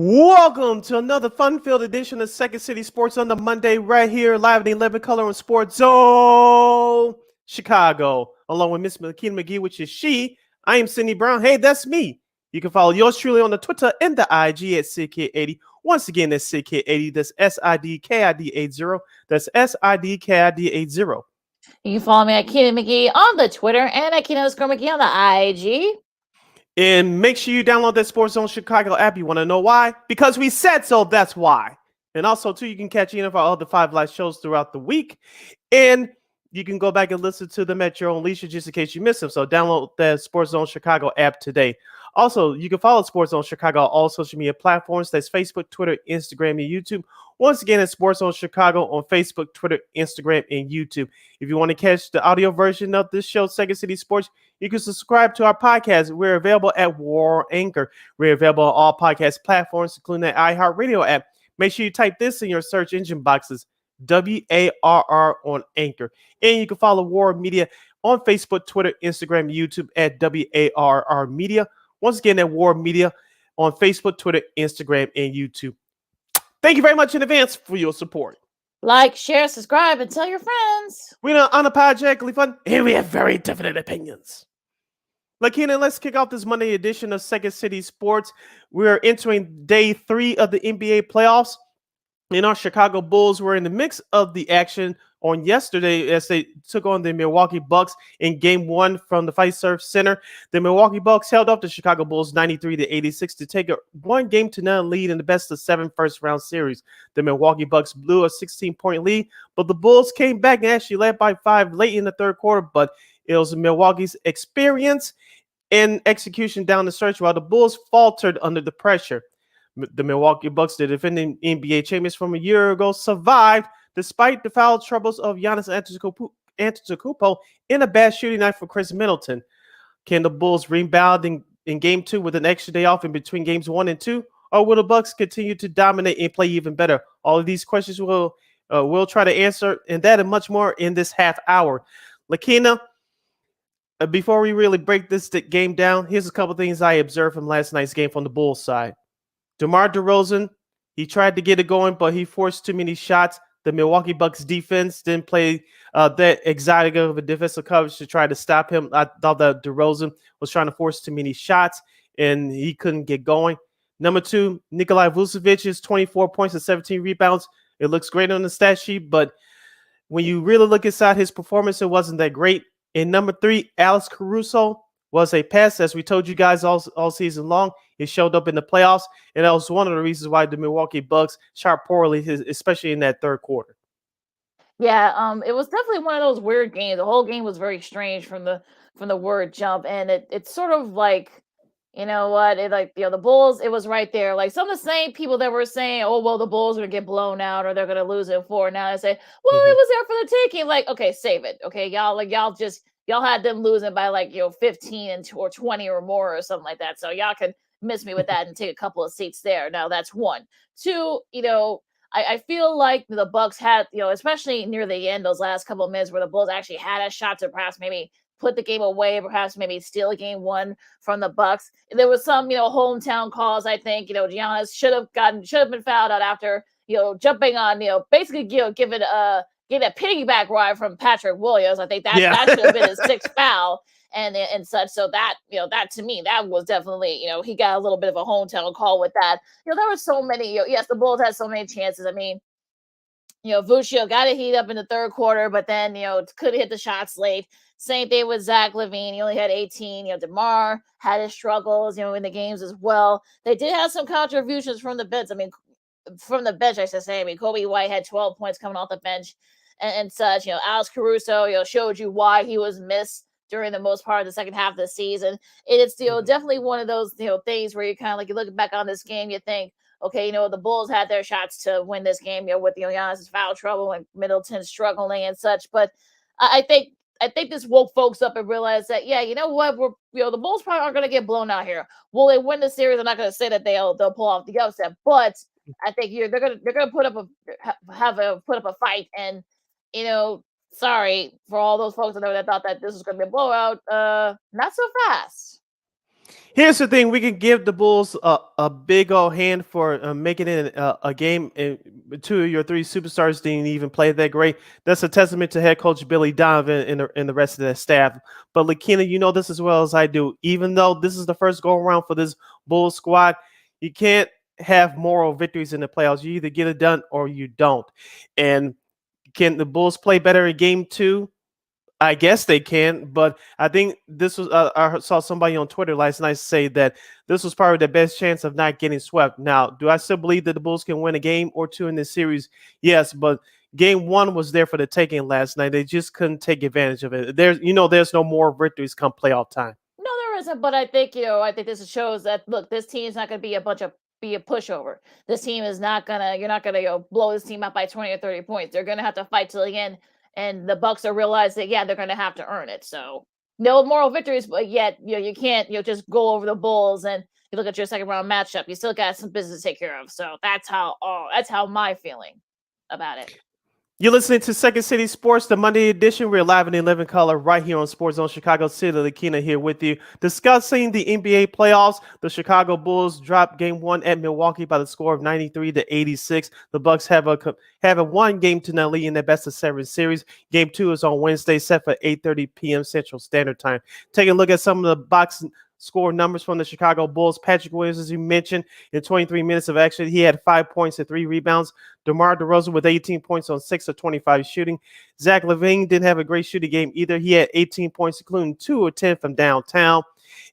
Welcome to another fun-filled edition of Second City Sports on the Monday, right here, live in 11 Color on Sports Zone Chicago, along with Miss Lakeena McGee, which is she. I am Cindy Brown. Hey, that's me. You can follow yours truly on the Twitter and the IG at SidKid80. Once again, that's SidKid80. That's SIDKID80. That's SIDKID80. You can follow me at Keenan McGee on the Twitter and at Keenan_McGee on the IG. And make sure you download that Sports Zone Chicago app. You want to know why? Because we said so, that's why. And also, too, you can catch any of our other 5 live shows throughout the week. And you can go back and listen to them at your own leisure just in case you miss them. So download the Sports Zone Chicago app today. Also, you can follow Sports Zone Chicago on all social media platforms. That's Facebook, Twitter, Instagram, and YouTube. Once again, it's Sports Zone Chicago on Facebook, Twitter, Instagram, and YouTube. If you want to catch the audio version of this show, Second City Sports, you can subscribe to our podcast. We're available at War Anchor. We're available on all podcast platforms, including the iHeartRadio app. Make sure you type this in your search engine boxes, WARR on Anchor. And you can follow War Media on Facebook, Twitter, Instagram, YouTube at WARR Media. Once again, at War Media on Facebook, Twitter, Instagram, and YouTube. Thank you very much in advance for your support. Like, share, subscribe, and tell your friends. We're unapologetically fun, and we have very definite opinions. Lakeena, let's kick off this Monday edition of Second City Sports. We're entering day 3 of the NBA playoffs. And our Chicago Bulls were in the mix of the action on yesterday as they took on the Milwaukee Bucks in Game 1 from the Fiserv Center. The Milwaukee Bucks held off the Chicago Bulls 93-86 to take a 1-game-to-none lead in the best-of-7 first-round series. The Milwaukee Bucks blew a 16-point lead, but the Bulls came back and actually led by 5 late in the third quarter, but it was Milwaukee's experience and execution down the stretch while the Bulls faltered under the pressure. The Milwaukee Bucks, the defending NBA champions from a year ago, survived despite the foul troubles of Giannis Antetokounmpo in a bad shooting night for Chris Middleton. Can the Bulls rebound in Game 2 with an extra day off in between Games 1 and 2? Or will the Bucks continue to dominate and play even better? All of these questions we'll try to answer, and that and much more in this half hour. Lakeena, before we really break this game down, here's a couple things I observed from last night's game from the Bulls side. DeMar DeRozan, he tried to get it going, but he forced too many shots. The Milwaukee Bucks defense didn't play that exotic of a defensive coverage to try to stop him. I thought that DeRozan was trying to force too many shots, and he couldn't get going. Number 2, Nikolai Vucevic is 24 points and 17 rebounds. It looks great on the stat sheet, but when you really look inside his performance, it wasn't that great. And number 3, Alex Caruso was a pest, as we told you guys all season long. It showed up in the playoffs, and that was one of the reasons why the Milwaukee Bucks shot poorly, especially in that third quarter. Yeah, it was definitely one of those weird games. The whole game was very strange from the word jump, and it's sort of like, you know what, the Bulls, it was right there. Like some of the same people that were saying, oh well, the Bulls are gonna get blown out or they're gonna lose in 4. Now they say, well, it was there for the taking. Like, okay, save it. Okay, y'all had them losing by 15 or 20 or more or something like that. So y'all can miss me with that and take a couple of seats there. Now that's 1. 2, I feel like the Bucks had, especially near the end, those last couple of minutes where the Bulls actually had a shot to perhaps maybe put the game away, perhaps maybe steal Game 1 from the Bucks. There was some, hometown calls. I think, Giannis should have been fouled out after, jumping on, basically, giving a piggyback ride from Patrick Williams. I think that should have been his 6th foul and such. So that, that to me, that was definitely, he got a little bit of a hometown call with that. There were so many, yes, the Bulls had so many chances. I mean, Vuccio got to heat up in the third quarter, but then, couldn't hit the shots late. Same thing with Zach LaVine. He only had 18. DeMar had his struggles, in the games as well. They did have some contributions from the bench. I mean, I should say. I mean, Kobe White had 12 points coming off the bench and such. Alex Caruso, showed you why he was missed during the most part of the second half of the season. It's definitely one of those things where you kind of you look back on this game, you think, okay, the Bulls had their shots to win this game, with Giannis' foul trouble and Middleton struggling and such. But I think this woke folks up and realized that, yeah, you know what, we're the Bulls probably aren't going to get blown out here. Will they win the series? I'm not going to say that they'll pull off the upset, but I think they're gonna put up a fight. And sorry for all those folks that thought that this was going to be a blowout. Not so fast. Here's the thing: we can give the Bulls a big old hand for making it a game. And two of your three superstars didn't even play that great. That's a testament to head coach Billy Donovan and the rest of the staff. But Lakeena, you know this as well as I do. Even though this is the first go around for this Bulls squad, you can't have moral victories in the playoffs. You either get it done or you don't. And can the Bulls play better in game two? I guess they can, but I think this was. I saw somebody on Twitter last night say that this was probably the best chance of not getting swept. Now, do I still believe that the Bulls can win a game or two in this series? Yes, but game one was there for the taking last night. They just couldn't take advantage of it. There's no more victories come playoff time. No, there isn't. But I think I think this shows that look, this team's not going to be a pushover. This team is not gonna. You're not gonna blow this team up by 20 or 30 points. They're gonna have to fight till the end, and the Bucks are realizing that they're gonna have to earn it. So no moral victories, but yet you can't just go over the Bulls and you look at your second round matchup. You still got some business to take care of. So that's how my feeling about it. You're listening to Second City Sports, the Monday edition. We're live and in living color right here on Sports Zone Chicago City. Lakeena here with you, discussing the NBA playoffs. The Chicago Bulls dropped Game 1 at Milwaukee by the score of 93-86. The Bucks have a one game to none lead in their best of seven series. Game 2 is on Wednesday, set for 8:30 p.m. Central Standard Time. Taking a look at some of the box score numbers from the Chicago Bulls. Patrick Williams, as you mentioned, in 23 minutes of action, he had 5 points and 3 rebounds. DeMar DeRozan with 18 points on 6 of 25 shooting. Zach LaVine didn't have a great shooting game either. He had 18 points, including 2 of 10 from downtown.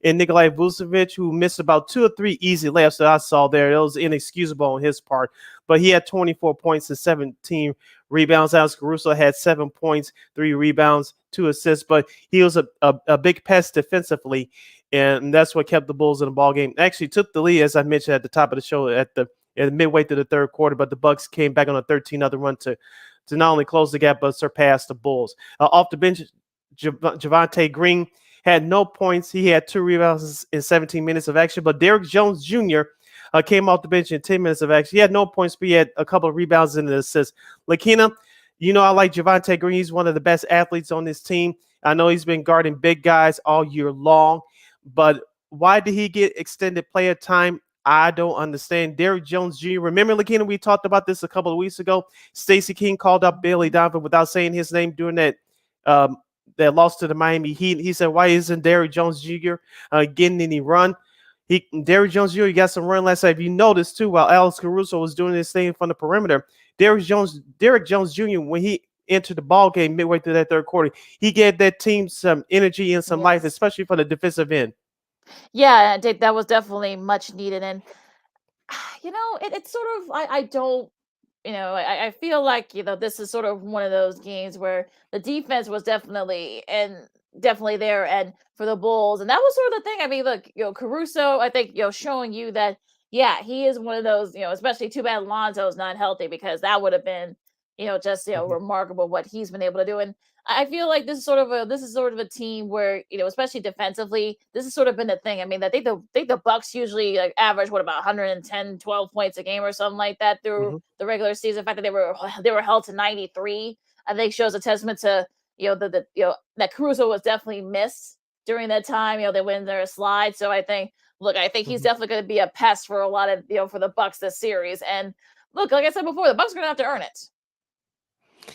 And Nikolai Vucevic, who missed about 2 or 3 easy layups that I saw there. It was inexcusable on his part. But he had 24 points and 17 rebounds. Alex Caruso had 7 points, 3 rebounds, 2 assists. But he was a big pest defensively. And that's what kept the Bulls in the ball game. Actually took the lead, as I mentioned at the top of the show, at midway through the third quarter. But the Bucks came back on a 13-0 run to not only close the gap but surpass the Bulls. Off the bench, Javonte Green had no points. He had 2 rebounds in 17 minutes of action. But Derrick Jones Jr. Came off the bench in 10 minutes of action. He had no points, but he had a couple of rebounds and an assist. Lakeena, I like Javonte Green. He's one of the best athletes on this team. I know he's been guarding big guys all year long. But why did he get extended player time? I don't understand. Derrick Jones Jr. Remember, Lakeena, we talked about this a couple of weeks ago. Stacey King called up Billy Donovan without saying his name during that loss to the Miami Heat. He said, "Why isn't Derrick Jones Jr. Getting any run?" Derrick Jones Jr. got some run last night. If you noticed too, while Alex Caruso was doing this thing from the perimeter, Derrick Jones Jr. when he entered the ball game midway through that third quarter, he gave that team some energy and some life, Yes. especially for the defensive end. Yeah, that was definitely much needed. And it's sort of I don't I feel like this is sort of one of those games where the defense was definitely there and for the Bulls, and that was sort of the thing. I mean, look, Caruso, I think showing you that he is one of those, especially too bad Lonzo's not healthy, because that would have been just Mhm. remarkable what he's been able to do. And I feel like this is sort of a team where especially defensively, this has sort of been the thing. I mean, I think the Bucks usually like average about 110, 12 points a game or something like that through Mhm. the regular season. The fact that they were held to 93, I think shows a testament to that Caruso was definitely missed during that time. They went their slide. So I think he's Mhm. definitely going to be a pest for a lot of for the Bucks this series. And look, like I said before, the Bucks are going to have to earn it.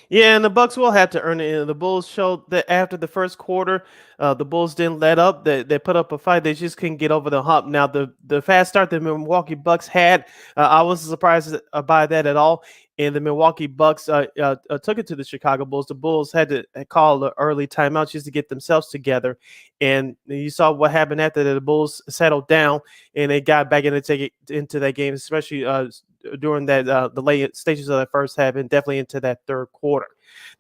Yeah, and the Bucks will have to earn it. And the Bulls showed that after the first quarter, the Bulls didn't let up. They put up a fight. They just couldn't get over the hump. Now, the fast start the Milwaukee Bucks had, I wasn't surprised by that at all. And the Milwaukee Bucks took it to the Chicago Bulls. The Bulls had to call an early timeout just to get themselves together. And you saw what happened after the Bulls settled down and they got back into that game, especially during that the late stages of that first half and definitely into that third quarter.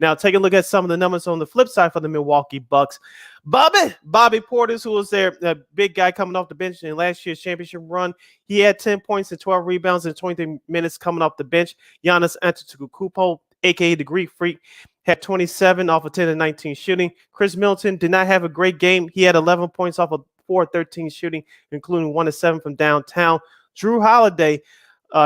Now, take a look at some of the numbers on the flip side for the Milwaukee Bucks. Bobby Portis, who was their big guy coming off the bench in last year's championship run, he had 10 points and 12 rebounds in 23 minutes coming off the bench. Giannis Antetokounmpo, aka the Greek Freak, had 27 off of 10 and 19 shooting. Chris Middleton did not have a great game. He had 11 points off of 4 of 13 shooting, including 1 of 7 from downtown. Drew Holiday,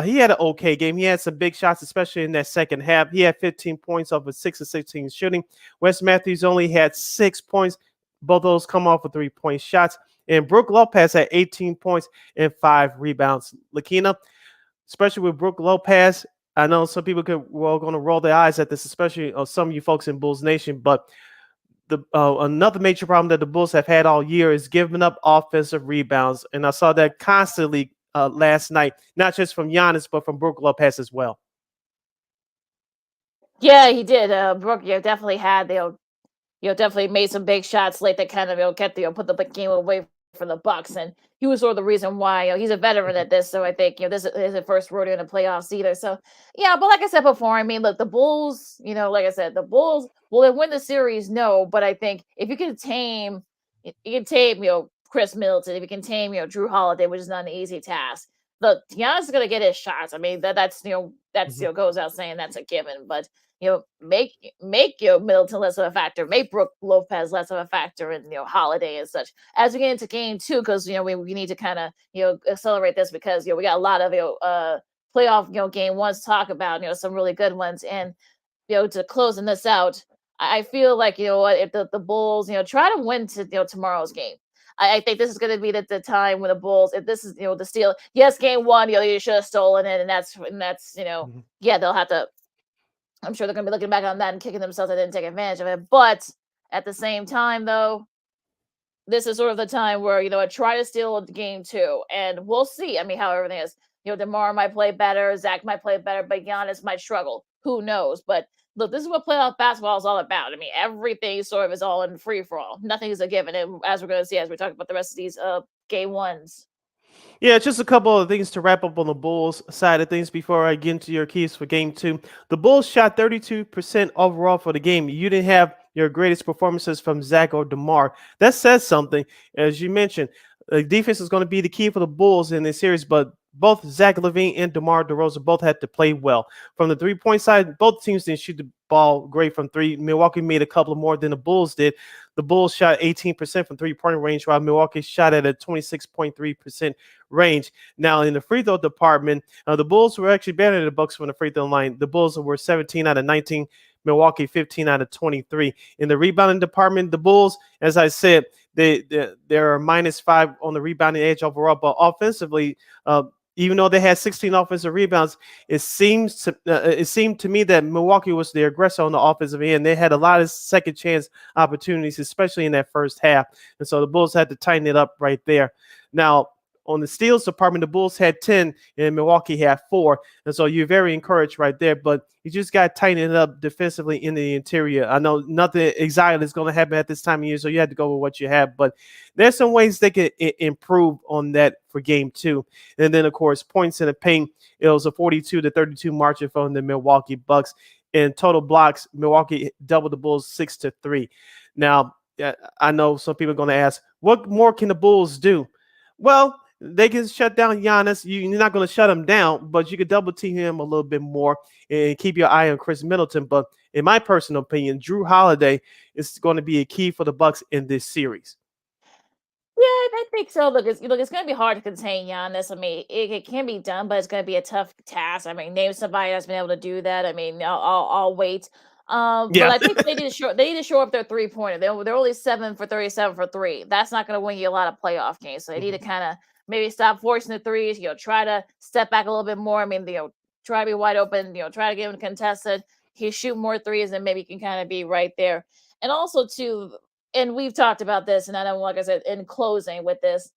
he had an okay game. He had some big shots, especially in that second half. He had 15 points off of 6 of 16 shooting. Wes Matthews only had 6 points. Both of those come off of 3-point shots. And Brooke Lopez had 18 points and 5 rebounds. Lakeena, especially with Brooke Lopez, I know some people going to roll their eyes at this, especially some of you folks in Bulls Nation, but the another major problem that the Bulls have had all year is giving up offensive rebounds, and I saw that constantly last night, not just from Giannis but from Brooke Lopez as well. Yeah, he did. Brooke, definitely had definitely made some big shots late that kind of kept put the game away for the Bucks, and he was sort of the reason why. He's a veteran Mhm, at this, so I think this is his first rodeo in the playoffs either. So yeah, but like I said before, I mean, look, the Bulls, like I said, the Bulls will they win the series? No, but I think if you can tame, you can tame Chris Middleton, if you can tame Drew Holiday, which is not an easy task. The Giannis is gonna get his shots. I mean that's mhm. goes out saying that's a given, but make Middleton less of a factor, make Brooke Lopez less of a factor, and Holiday and such as we get into game two, because we need to kind of accelerate this because we got a lot of playoff game ones to talk about, some really good ones, and to closing this out, I feel like what, if the Bulls try to win to tomorrow's game. I think this is going to be the time when the Bulls, if this is the steal, yes, game one, you should have stolen it, and that's Mhm. yeah, they'll have to, I'm sure they're going to be looking back on that and kicking themselves that they didn't take advantage of it. But at the same time, though, this is sort of the time where I try to steal game two, and we'll see. I mean, how everything is. Demar might play better, Zach might play better, but Giannis might struggle. Who knows? But look, this is what playoff basketball is all about. I mean, everything sort of is all in free for all. Nothing is a given, and as we're going to see as we talk about the rest of these game ones. Yeah, just a couple of things to wrap up on the Bulls side of things before I get into your keys for game two. The Bulls shot 32% overall for the game. You didn't have your greatest performances from Zach or DeMar. That says something. As you mentioned, defense is going to be the key for the Bulls in this series, but both Zach LaVine and DeMar DeRozan both had to play well. From the three-point side, both teams didn't shoot the ball great from three. Milwaukee made a couple more than the Bulls did. The Bulls shot 18% from three-point range, while Milwaukee shot at a 26.3% range. Now, in the free throw department, the Bulls were actually better than the Bucks from the free throw line. The Bulls were 17 out of 19, Milwaukee 15 out of 23. In the rebounding department, the Bulls, as I said, they're -5 on the rebounding edge overall, but offensively, even though they had 16 offensive rebounds, it seemed to me that Milwaukee was the aggressor on the offensive end. They had a lot of second chance opportunities, especially in that first half, and so the Bulls had to tighten it up right there. Now, on the steals department, the Bulls had 10 and Milwaukee had 4. And so you're very encouraged right there. But you just got to tighten it up defensively in the interior. I know nothing exciting is going to happen at this time of year, so you had to go with what you have. But there's some ways they could improve on that for game two. And then, of course, points in the paint. It was a 42-32 margin from the Milwaukee Bucks. In total blocks, Milwaukee doubled the Bulls 6-3. Now, I know some people are going to ask, what more can the Bulls do? Well, they can shut down Giannis. You're not going to shut him down, but you could double team him a little bit more and keep your eye on Chris Middleton. But in my personal opinion, Drew Holiday is going to be a key for the Bucks in this series. Yeah, I think so. It's going to be hard to contain Giannis. I mean, it can be done, but it's going to be a tough task. I mean, name somebody that's been able to do that. I mean, I'll wait. But Yeah. I think they need to show up their 3-pointer. They're only 7 for 37 for three. That's not going to win you a lot of playoff games. So they need to Mhm. kind of maybe stop forcing the threes. Try to step back a little bit more. I mean, try to be wide open. Try to get him contested. He shoot more threes, and maybe he can kind of be right there. And also too, and we've talked about this, and I know, like I said, in closing with this,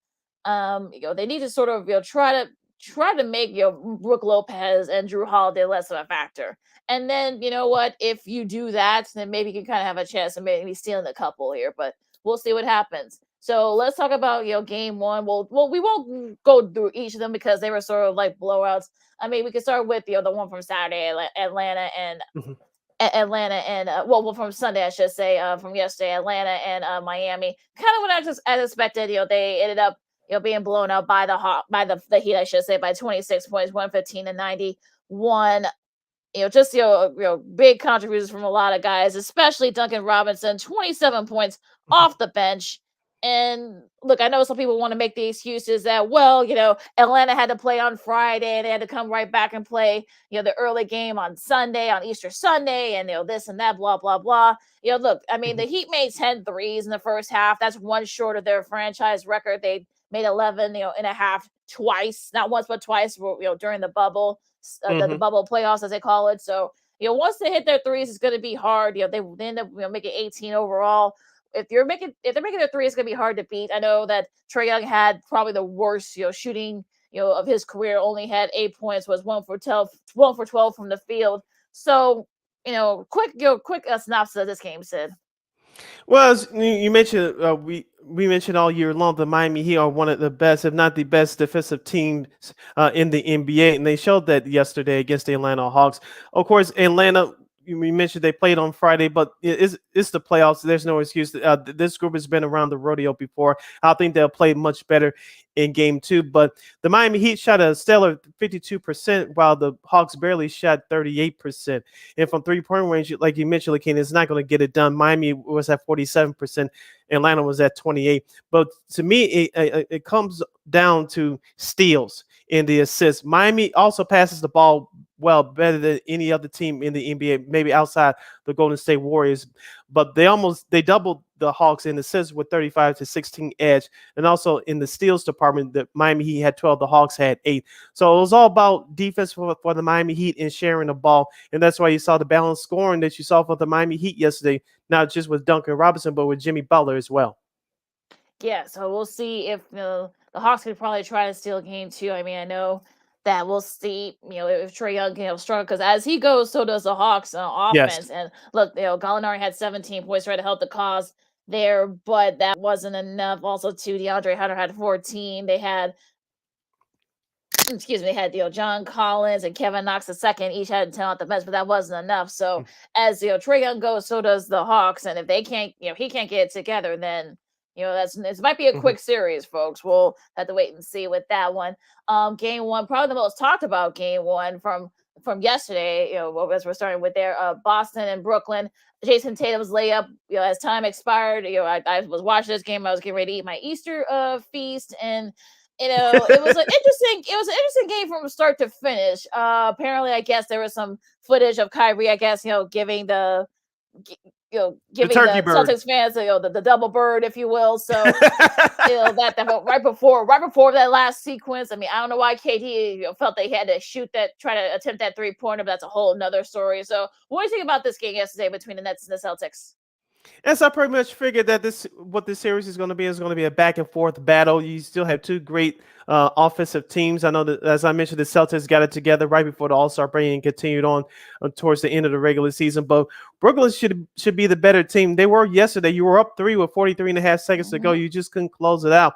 they need to sort of try to make Brooke Lopez and Drew Holiday less of a factor. And then what, if you do that, then maybe you can kind of have a chance of maybe stealing a couple here, but we'll see what happens. So let's talk about game one. Well, we won't go through each of them because they were sort of like blowouts. I mean, we can start with the one from Saturday, Atlanta and Mhm. Atlanta and well, from Sunday, I should say, from yesterday, Atlanta and Miami. Kind of what I just as expected. They ended up being blown out by the Heat, I should say, by 26 points, 115-91. Just big contributions from a lot of guys, especially Duncan Robinson, 27 points off the bench. And look, I know some people want to make the excuses that, well, Atlanta had to play on Friday and they had to come right back and play, the early game on Sunday, on Easter Sunday, and this and that, blah, blah, blah. Look, I mean, the Mhm. Heat made 10 threes in the first half. That's one short of their franchise record. They made 11, and a half twice, not once, but twice, during the bubble, the Mhm. bubble playoffs, as they call it. So, once they hit their threes, it's going to be hard. They end up making 18 overall. If they're making their three, it's gonna be hard to beat. I know that Trae Young had probably the worst shooting of his career. Only had 8 points, was 1 for 12 from the field. So quick synopsis of this game, Sid. Well, as you mentioned, we mentioned all year long the Miami Heat are one of the best, if not the best, defensive teams in the NBA, and they showed that yesterday against the Atlanta Hawks. Of course, Atlanta. We mentioned they played on Friday, but it's the playoffs. There's no excuse. This group has been around the rodeo before. I think they'll play much better in Game 2. But the Miami Heat shot a stellar 52%, while the Hawks barely shot 38%. And from 3-point range, like you mentioned, Lakeena, it's not going to get it done. Miami was at 47%. Atlanta was at 28. But to me, it comes down to steals in the assists. Miami also passes the ball well, better than any other team in the NBA, maybe outside the Golden State Warriors. But they doubled the Hawks in assists with 35-16 edge, and also in the steals department, the Miami Heat had 12, the Hawks had 8. So it was all about defense for the Miami Heat and sharing the ball, and that's why you saw the balanced scoring that you saw for the Miami Heat yesterday, not just with Duncan Robinson, but with Jimmy Butler as well. Yeah, so we'll see if the Hawks could probably try to steal game 2. I mean, I know that we'll see, if Trae Young can struggle, because as he goes, so does the Hawks Yes. offense. And look, Gallinari had 17 points, trying to help the cause there, but that wasn't enough. Also, too, DeAndre Hunter had 14. They had, excuse me, they had John Collins and Kevin Knox the second, each had 10 out the bench, but that wasn't enough. So as Trae Young goes, so does the Hawks. And if they can't, he can't get it together, then that's it might be a Mhm. quick series, folks. We'll have to wait and see with that one. Game one, probably the most talked about game one from yesterday, as we're starting with there, Boston and Brooklyn. Jason Tatum's layup, as time expired, I was watching this game, I was getting ready to eat my Easter feast, and it was an interesting game from start to finish. Apparently, I guess there was some footage of Kyrie, I guess, giving The giving turkey the bird. Celtics fans, the double bird, if you will. So, that right before that last sequence. I mean, I don't know why KD felt they had to try to attempt that 3-pointer, but that's a whole nother story. So, what do you think about this game yesterday between the Nets and the Celtics? As I pretty much figured that what this series is going to be a back and forth battle. You still have two great offensive teams. I know that, as I mentioned, the Celtics got it together right before the All Star break and continued on towards the end of the regular season. But Brooklyn should be the better team. They were yesterday. You were up 3 with 43 and a half seconds to go. Mm-hmm. You just couldn't close it out.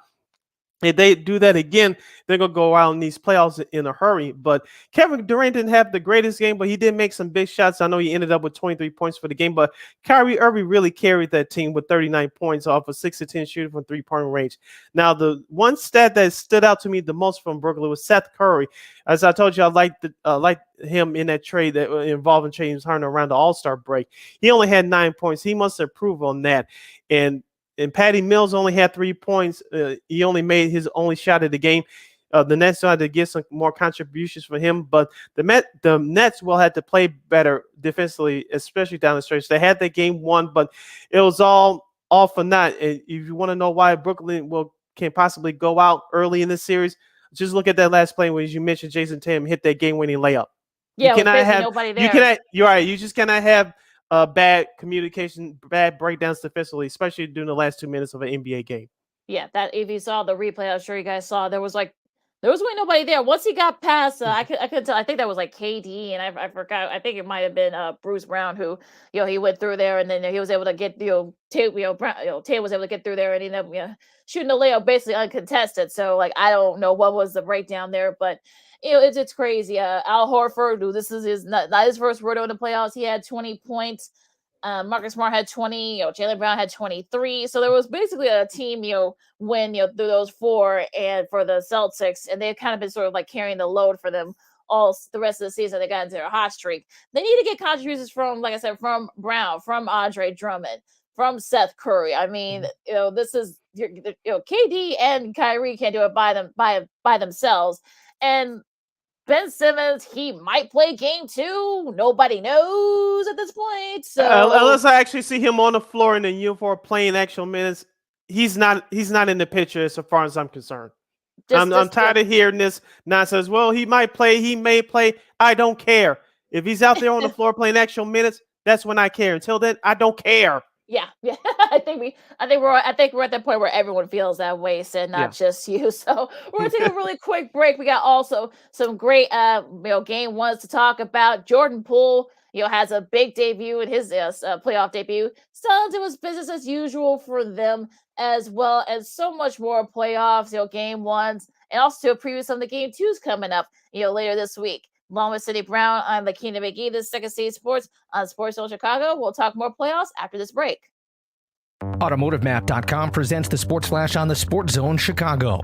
If they do that again, they're gonna go out in these playoffs in a hurry. But Kevin Durant didn't have the greatest game, but he did make some big shots. I know he ended up with 23 points for the game, but Kyrie Irving really carried that team with 39 points off a 6-10 shooting from 3-point range. Now, the one stat that stood out to me the most from Brooklyn was Seth Curry. As I told you, I liked him in that trade that involving James Harden around the All Star break. He only had 9 points. He must improve on that. And Patty Mills only had 3 points. He only made his only shot of the game. The Nets had to get some more contributions from him, but the Nets will have to play better defensively, especially down the stretch. They had that game won, but it was all for naught. And if you want to know why Brooklyn can possibly go out early in this series, just look at that last play when you mentioned Jason Tatum hit that game-winning layup. You Yeah, with cannot basically have nobody you there. cannot you're right. You just cannot have bad communication, bad breakdowns defensively, especially during the last 2 minutes of an NBA game. Yeah, that if you saw the replay, I'm sure you guys saw there was really nobody there. Once he got past, I could tell. I think that was like KD, and I forgot. I think it might have been Bruce Brown who he went through there, and then he was able to get Tate was able to get through there, and he ended up shooting the layup basically uncontested. So like I don't know what was the breakdown there, but it's crazy. Al Horford, who this is not his first rodeo in the playoffs, he had 20 points. Marcus Smart had 20, Jaylen Brown had 23. So there was basically a team, win, through those four and for the Celtics. And they've kind of been sort of like carrying the load for them all the rest of the season. They got into their hot streak. They need to get contributions from, like I said, from Brown, from Andre Drummond, from Seth Curry. I mean, this is KD and Kyrie can't do it by themselves, and Ben Simmons, he might play game 2. Nobody knows at this point. So Unless I actually see him on the floor in the uniform playing actual minutes, he's not in the picture as far as I'm concerned. I'm tired of hearing this nonsense. Well, he might play, he may play. I don't care. If he's out there on the floor playing actual minutes, that's when I care. Until then, I don't care. Yeah. I think we're at that point where everyone feels that way, Sid, not just you. So we're gonna take a really quick break. We got also some great game ones to talk about. Jordan Poole, has a big debut in his playoff debut. Suns, it was business as usual for them, as well as so much more playoffs, game ones, and also to preview some of the game 2s coming up, later this week. Along with Sidney Brown, I'm Lakeena McGee. This is Second City Sports on Sports Zone Chicago. We'll talk more playoffs after this break. AutomotiveMap.com presents the Sports Flash on the Sports Zone Chicago.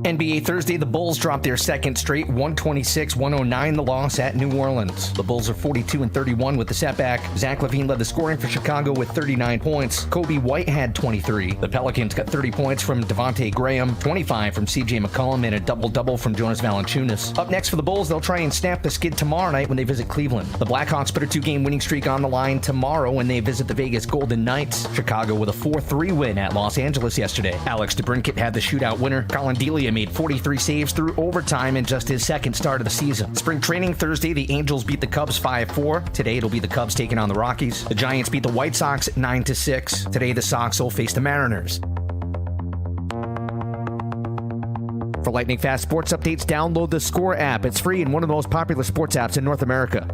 NBA Thursday, the Bulls dropped their second straight 126-109 the loss at New Orleans. The Bulls are 42-31 with the setback. Zach LaVine led the scoring for Chicago with 39 points. Kobe White had 23. The Pelicans got 30 points from Devontae Graham, 25 from CJ McCollum, and a double-double from Jonas Valanciunas. Up next for the Bulls, they'll try and snap the skid tomorrow night when they visit Cleveland. The Blackhawks put a 2-game winning streak on the line tomorrow when they visit the Vegas Golden Knights. Chicago with a 4-3 win at Los Angeles yesterday. Alex DeBrincat had the shootout winner. Colin Delia made 43 saves through overtime in just his second start of the season. Spring training Thursday, the Angels beat the Cubs 5-4. Today, it'll be the Cubs taking on the Rockies. The Giants beat the White Sox 9-6. Today, the Sox will face the Mariners. For lightning fast sports updates, download the Score app. It's free and one of the most popular sports apps in North America.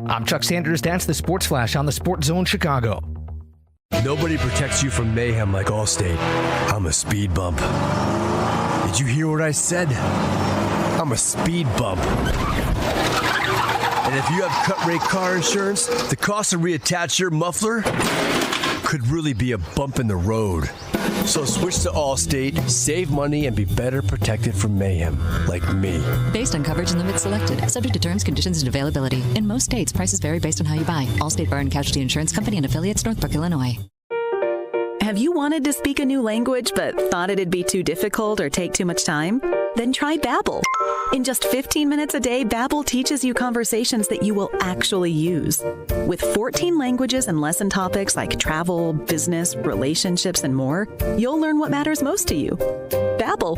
I'm Chuck Sanders. That's the Sports Flash on the Sports Zone Chicago. Nobody protects you from mayhem like Allstate. I'm a speed bump. Did you hear what I said? I'm a speed bump. And if you have cut rate car insurance, the cost to reattach your muffler could really be a bump in the road. So switch to Allstate, save money, and be better protected from mayhem, like me. Based on coverage and limits selected, subject to terms, conditions, and availability. In most states, prices vary based on how you buy. Allstate Bar and Casualty Insurance Company and affiliates, Northbrook, Illinois. Have you wanted to speak a new language but thought it'd be too difficult or take too much time? Then try Babbel. In just 15 minutes a day, Babbel teaches you conversations that you will actually use. With 14 languages and lesson topics like travel, business, relationships, and more, you'll learn what matters most to you. Babbel.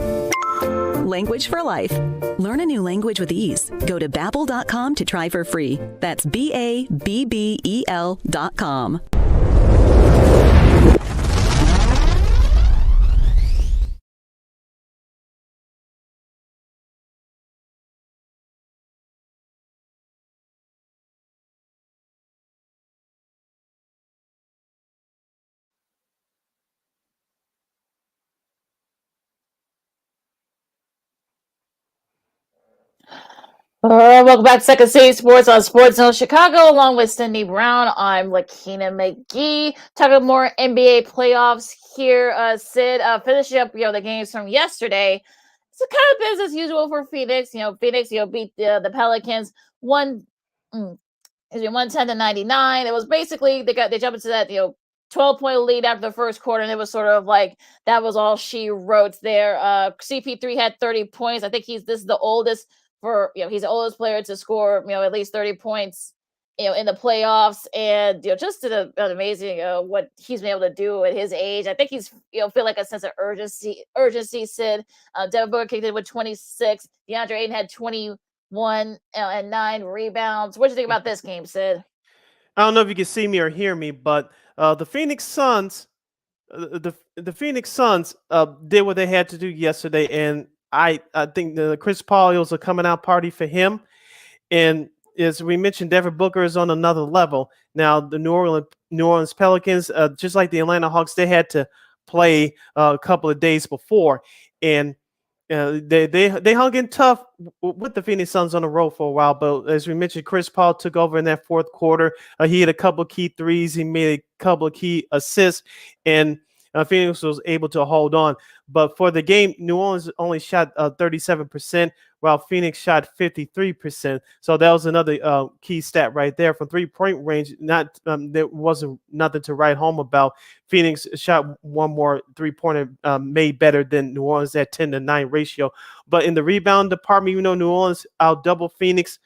Language for life. Learn a new language with ease. Go to Babbel.com to try for free. That's BABBEL.com. Welcome back to Second City Sports on Sports Zone Chicago, along with Sidney Brown. I'm Lakeena McGee. Talking more NBA playoffs here. Sid, finishing up, the games from yesterday. It's kind of business as usual for Phoenix. Phoenix, beat the Pelicans 110-99. It was basically they jumped into that 12-point lead after the first quarter, and it was sort of like that was all she wrote there. CP3 had 30 points. I think this is the oldest. He's the oldest player to score, at least 30 points, in the playoffs, and just did an amazing what he's been able to do at his age. I think he's feel like a sense of urgency. Sid, Devin Booker kicked in with 26. DeAndre Ayton had 21 and 9 rebounds. What do you think about this game, Sid? I don't know if you can see me or hear me, but the Phoenix Suns, the Phoenix Suns did what they had to do yesterday, and I think the Chris Paul was a coming out party for him. And as we mentioned, Devin Booker is on another level. Now, the New Orleans Pelicans, just like the Atlanta Hawks, they had to play a couple of days before. And they hung in tough with the Phoenix Suns on the road for a while. But as we mentioned, Chris Paul took over in that fourth quarter. He had a couple of key threes. He made a couple of key assists. And Phoenix was able to hold on. But for the game, New Orleans only shot 37%, while Phoenix shot 53%. So that was another key stat right there from 3-point range. Not there wasn't nothing to write home about. Phoenix shot one more 3-pointer made better than New Orleans at 10-9 ratio. But in the rebound department, even though New Orleans out double Phoenix,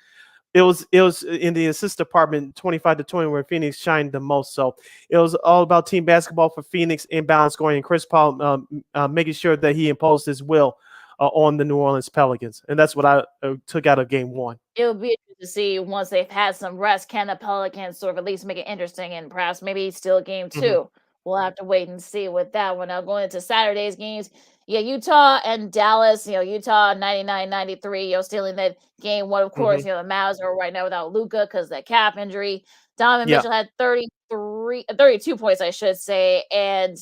it was in the assist department 25-20 where Phoenix shined the most. So it was all about team basketball for Phoenix, inbound scoring, and Chris Paul making sure that he imposed his will on the New Orleans Pelicans. And that's what I took out of game one. It'll be interesting to see once they've had some rest, can the Pelicans sort of at least make it interesting and perhaps maybe still game 2. Mhm. We'll have to wait and see with that one. Now going into Saturday's games, yeah, Utah and Dallas, Utah 99-93, stealing that game one. Of course, the Mavs are right now without Luka because of that calf injury. Donovan Yeah. Mitchell had 32 points, I should say. And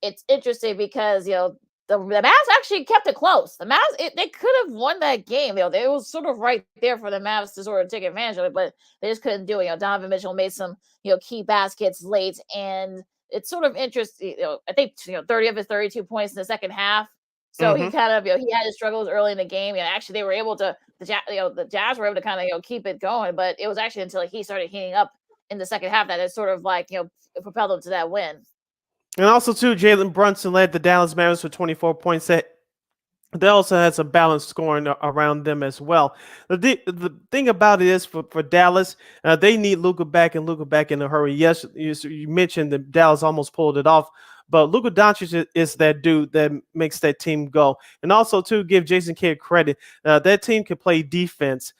it's interesting because, the Mavs actually kept it close. The Mavs, they could have won that game. It was sort of right there for the Mavs to sort of take advantage of it, but they just couldn't do it. Donovan Mitchell made some, key baskets late, and it's sort of interesting. I think 30 of his 32 points in the second half. So he kind of, he had his struggles early in the game. Actually, they were able to, the Jazz were able to kind of, keep it going. But it was actually until he started heating up in the second half that it sort of propelled them to that win. And also, too, Jalen Brunson led the Dallas Mavericks with 24 points. They also had some balanced scoring around them as well. The thing about it is for Dallas, they need Luka back and Luka back in a hurry. Yes, you mentioned that Dallas almost pulled it off, but Luka Doncic is that dude that makes that team go. And also, to give Jason Kidd credit, that team can play defense.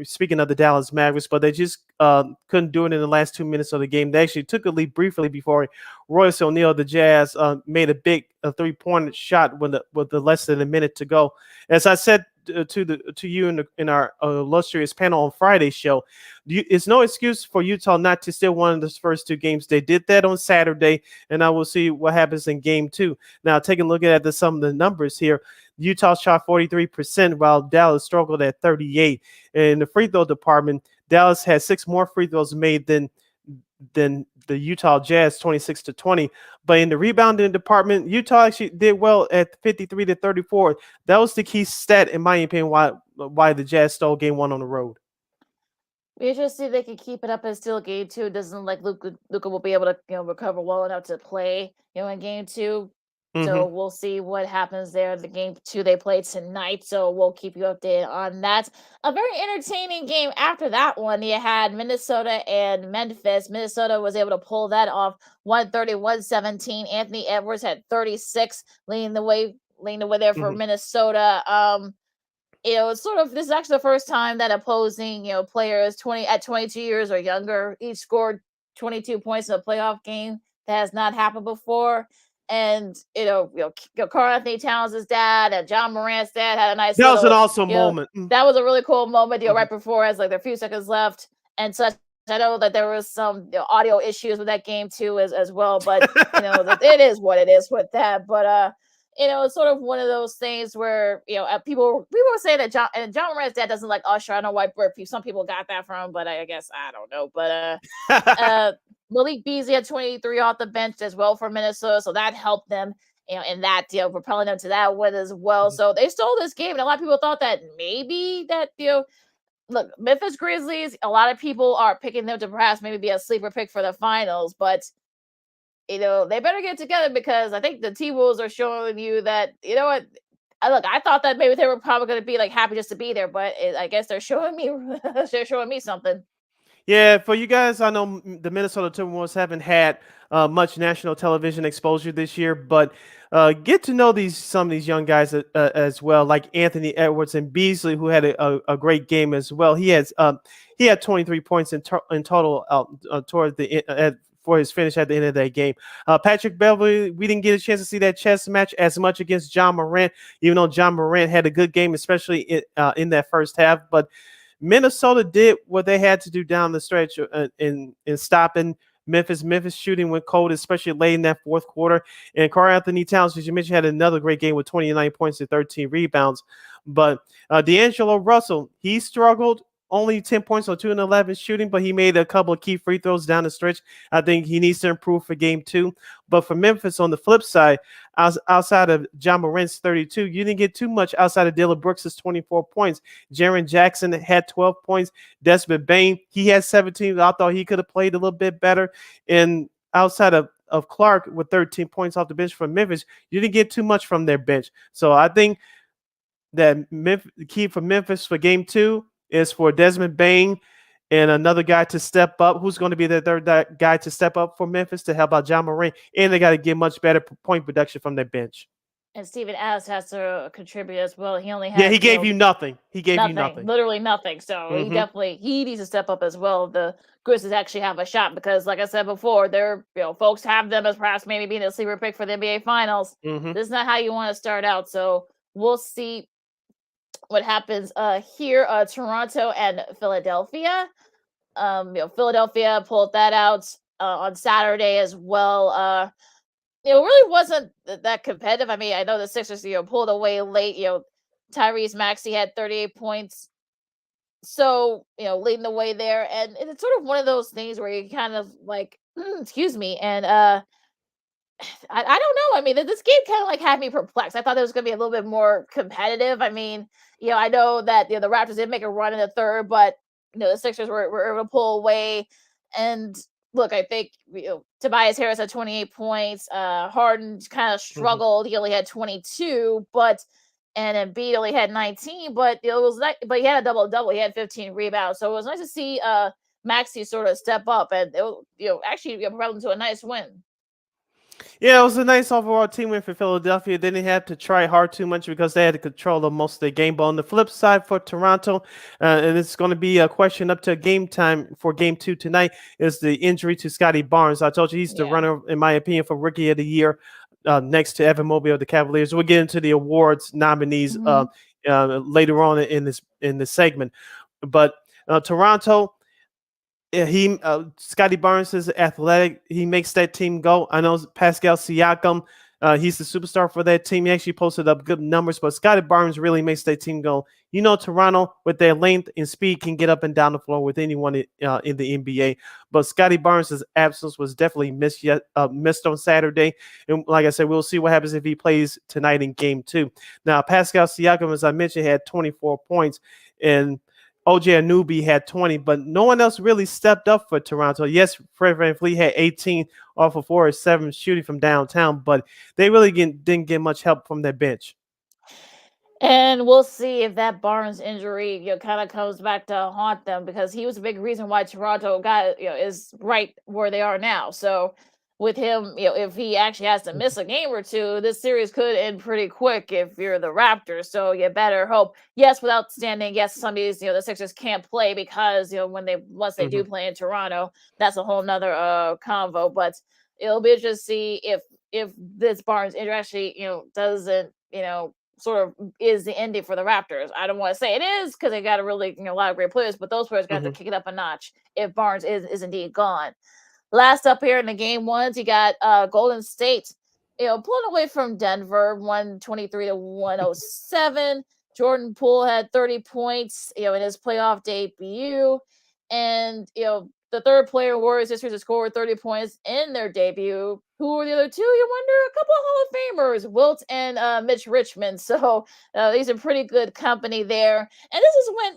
Speaking of the Dallas Mavericks, but they just couldn't do it in the last 2 minutes of the game. They actually took a lead briefly before Royce O'Neal, the Jazz, made a big 3-point shot with the less than a minute to go. As I said to you in our illustrious panel on Friday's show, it's no excuse for Utah not to still win the first 2 games. They did that on Saturday, and I will see what happens in game 2. Now, taking a look at some of the numbers here, Utah shot 43%, while Dallas struggled at 38%. In the free throw department, Dallas had 6 more free throws made than the Utah Jazz, 26-20. But in the rebounding department, Utah actually did well at 53-34. That was the key stat, in my opinion, why the Jazz stole game 1 on the road. We just see they can keep it up and still game 2. It doesn't like Luka will be able to recover well enough to play in game 2. So we'll see what happens there. The game 2 they play tonight, so we'll keep you updated on that. A very entertaining game after that one. You had Minnesota and Memphis. Minnesota was able to pull that off 130-117. Anthony Edwards had 36, leading the way there for Minnesota. It's sort of, this is actually the first time that opposing, players 22 years or younger each scored 22 points in a playoff game. That has not happened before. And Karl Anthony Towns' dad and John Morant's dad had a nice. That was an awesome moment. That was a really cool moment. Right before, as there are a few seconds left, and such. I know that there was some audio issues with that game too, as well. But it is what it is with that. But it's sort of one of those things where people were saying that John Morant's dad doesn't like Usher. I don't know where some people got that from, but I guess I don't know. But Malik Beasley had 23 off the bench as well for Minnesota, so that helped them, in that propelling them to that win as well. So they stole this game, and a lot of people thought that maybe that look, Memphis Grizzlies. A lot of people are picking them to perhaps maybe be a sleeper pick for the finals, but they better get together because I think the T-Wolves are showing you that what. I thought that maybe they were probably going to be happy just to be there, but I guess they're showing me something. Yeah, for you guys, I know the Minnesota Timberwolves haven't had much national television exposure this year, but get to know some of these young guys as well, like Anthony Edwards and Beasley, who had a great game as well. He had 23 points in total toward the for his finish at the end of that game. Patrick Beverley, we didn't get a chance to see that chess match as much against John Morant, even though John Morant had a good game, especially in that first half, but Minnesota did what they had to do down the stretch in stopping Memphis. Memphis shooting went cold, especially late in that fourth quarter. And Karl Anthony Towns, as you mentioned, had another great game with 29 points and 13 rebounds. But D'Angelo Russell, he struggled only 10 points on 2 and 11 shooting, but he made a couple of key free throws down the stretch. I think he needs to improve for game 2. But for Memphis, on the flip side, outside of John Morant's 32, you didn't get too much outside of Dillon Brooks' 24 points. Jaren Jackson had 12 points. Desmond Bane, he had 17. I thought he could have played a little bit better. And outside of Clark with 13 points off the bench from Memphis, you didn't get too much from their bench. So I think that the key for Memphis for game 2 is for Desmond Bane and another guy to step up. Who's going to be the third guy to step up for Memphis to help out John Morant? And they got to get much better point production from their bench. And Steven Adams has to contribute as well. He only had he gave you nothing. He gave you nothing. Literally nothing. So he needs to step up as well. The Grizzlies actually have a shot because, like I said before, they're folks have them as perhaps maybe being a sleeper pick for the NBA Finals. This is not how you want to start out. So we'll see what happens here. Toronto and Philadelphia. Philadelphia pulled that out on Saturday as well. It really wasn't that competitive. I mean, I know the Sixers, pulled away late. Tyrese Maxey had 38 points. So, leading the way there. And it's sort of one of those things where you kind of like, excuse me. And I don't know. I mean, this game kind of like had me perplexed. I thought it was going to be a little bit more competitive. I mean, I know that the Raptors did make a run in the third, but, the Sixers were able to pull away. And look, I think Tobias Harris had 28 points. Harden kind of struggled. He only had 22, and Embiid only had 19. But it was but he had a double. He had 15 rebounds. So it was nice to see Maxey sort of step up and actually brought them to a nice win. Yeah, it was a nice overall team win for Philadelphia. They didn't have to try hard too much because they had to control most of the game. But on the flip side for Toronto, and it's going to be a question up to game time for game 2 tonight, is the injury to Scotty Barnes. I told you he's the runner, in my opinion, for Rookie of the Year next to Evan Mobley of the Cavaliers. We'll get into the awards nominees later on in this segment. But Toronto, Scotty Barnes is athletic. He makes that team go. I know Pascal Siakam, he's the superstar for that team. He actually posted up good numbers, but Scotty Barnes really makes that team go. Toronto with their length and speed can get up and down the floor with anyone in the NBA. But Scotty Barnes' absence was definitely missed on Saturday. And like I said, we'll see what happens if he plays tonight in game 2. Now, Pascal Siakam, as I mentioned, had 24 points, and OJ Anunoby had 20, but no one else really stepped up for Toronto. Yes, Fred VanVleet had 18 off of 4 or 7 shooting from downtown, but they really didn't get much help from their bench. And we'll see if that Barnes injury kind of comes back to haunt them, because he was a big reason why Toronto is right where they are now. So with him, if he actually has to miss a game or two, this series could end pretty quick if you're the Raptors. So you better hope. Yes, without standing. Yes, some of these, the Sixers can't play because once they do play in Toronto, that's a whole nother convo. But it'll be interesting to see if this Barnes injury actually doesn't sort of is the ending for the Raptors. I don't want to say it is because they got a really a lot of great players, but those players got to kick it up a notch if Barnes is indeed gone. Last up here in the game ones, you got Golden State, pulling away from Denver, 123-107. Jordan Poole had 30 points, in his playoff debut. And, the third player in Warriors history to score 30 points in their debut. Who were the other two? You wonder. A couple of Hall of Famers, Wilt and Mitch Richmond. So these are pretty good company there. And this is when,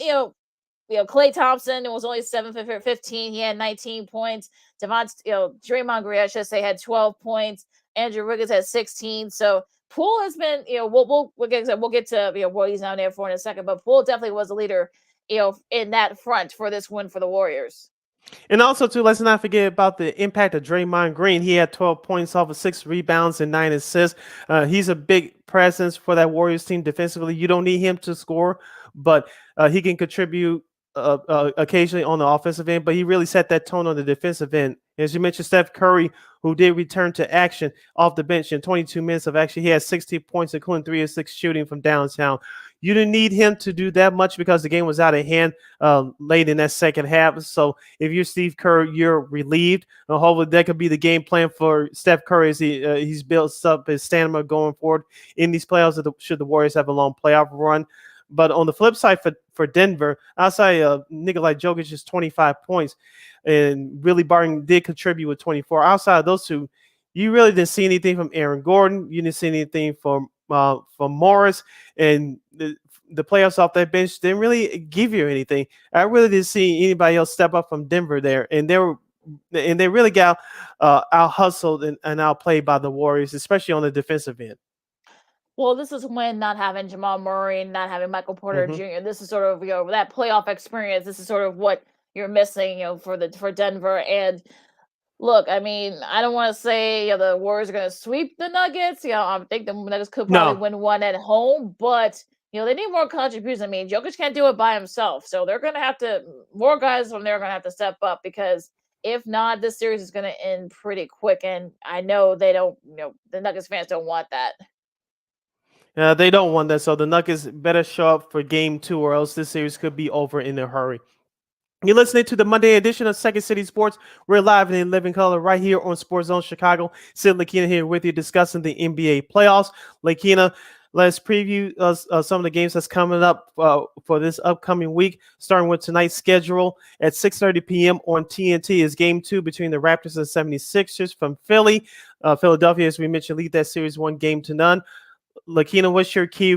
Klay Thompson was only 7 for 15. He had 19 points. Draymond Green, I should say, had 12 points. Andrew Wiggins had 16. So Poole has been, we'll get to what he's down there for in a second. But Poole definitely was a leader, in that front for this win for the Warriors. And also, too, let's not forget about the impact of Draymond Green. He had 12 points off of 6 rebounds and 9 assists. He's a big presence for that Warriors team defensively. You don't need him to score, but he can contribute occasionally on the offensive end, but he really set that tone on the defensive end. As you mentioned, Steph Curry, who did return to action off the bench in 22 minutes of action. He had 16 points, including 3 of 6 shooting from downtown. You didn't need him to do that much because the game was out of hand late in that second half. So if you're Steve Kerr, you're relieved. And hopefully that could be the game plan for Steph Curry as he's built up his stamina going forward in these playoffs should the Warriors have a long playoff run. But on the flip side for Denver, outside of nigga like Jokic's 25 points, and Willie Barton did contribute with 24. Outside of those two, you really didn't see anything from Aaron Gordon. You didn't see anything from Morris, and the playoffs off that bench didn't really give you anything. I really didn't see anybody else step up from Denver there, and they really got out hustled and outplayed by the Warriors, especially on the defensive end. Well, this is when not having Jamal Murray and not having Michael Porter Mhm. Jr. This is sort of that playoff experience. This is sort of what you're missing, for Denver. And look, I mean, I don't want to say the Warriors are going to sweep the Nuggets. I think the Nuggets could probably No, win one at home, but they need more contributions. I mean, Jokic can't do it by himself, so they're going to have to more guys from there are going to have to step up because if not, this series is going to end pretty quick. And I know they don't. The Nuggets fans don't want that. they don't want that. So the Nuggets better show up for game 2, or else this series could be over in a hurry. You're listening to the Monday edition of Second City Sports. We're live and in living color right here on Sports Zone Chicago. Sid Lakeena here with you discussing the NBA playoffs. Lakeena, let's preview some of the games that's coming up for this upcoming week, starting with tonight's schedule. At 6:30 p.m. on TNT is Game 2 between the Raptors and 76ers from Philly. Philadelphia, as we mentioned, lead that series 1-0. Lakeena, what's your key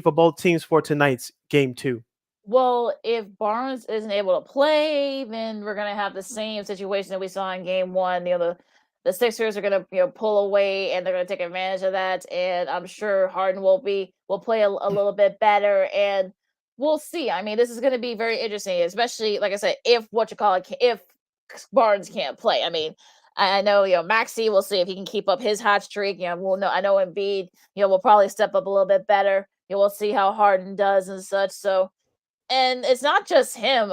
for both teams for tonight's Game 2? Well, if Barnes isn't able to play, then we're gonna have the same situation that we saw in game one. The Sixers are gonna pull away and they're gonna take advantage of that. And I'm sure Harden will play a little bit better and we'll see. I mean, this is gonna be very interesting, especially like I said, if Barnes can't play. I mean, I know, Maxey, we'll see if he can keep up his hot streak. I know Embiid, will probably step up a little bit better. We'll see how Harden does and such. So and it's not just him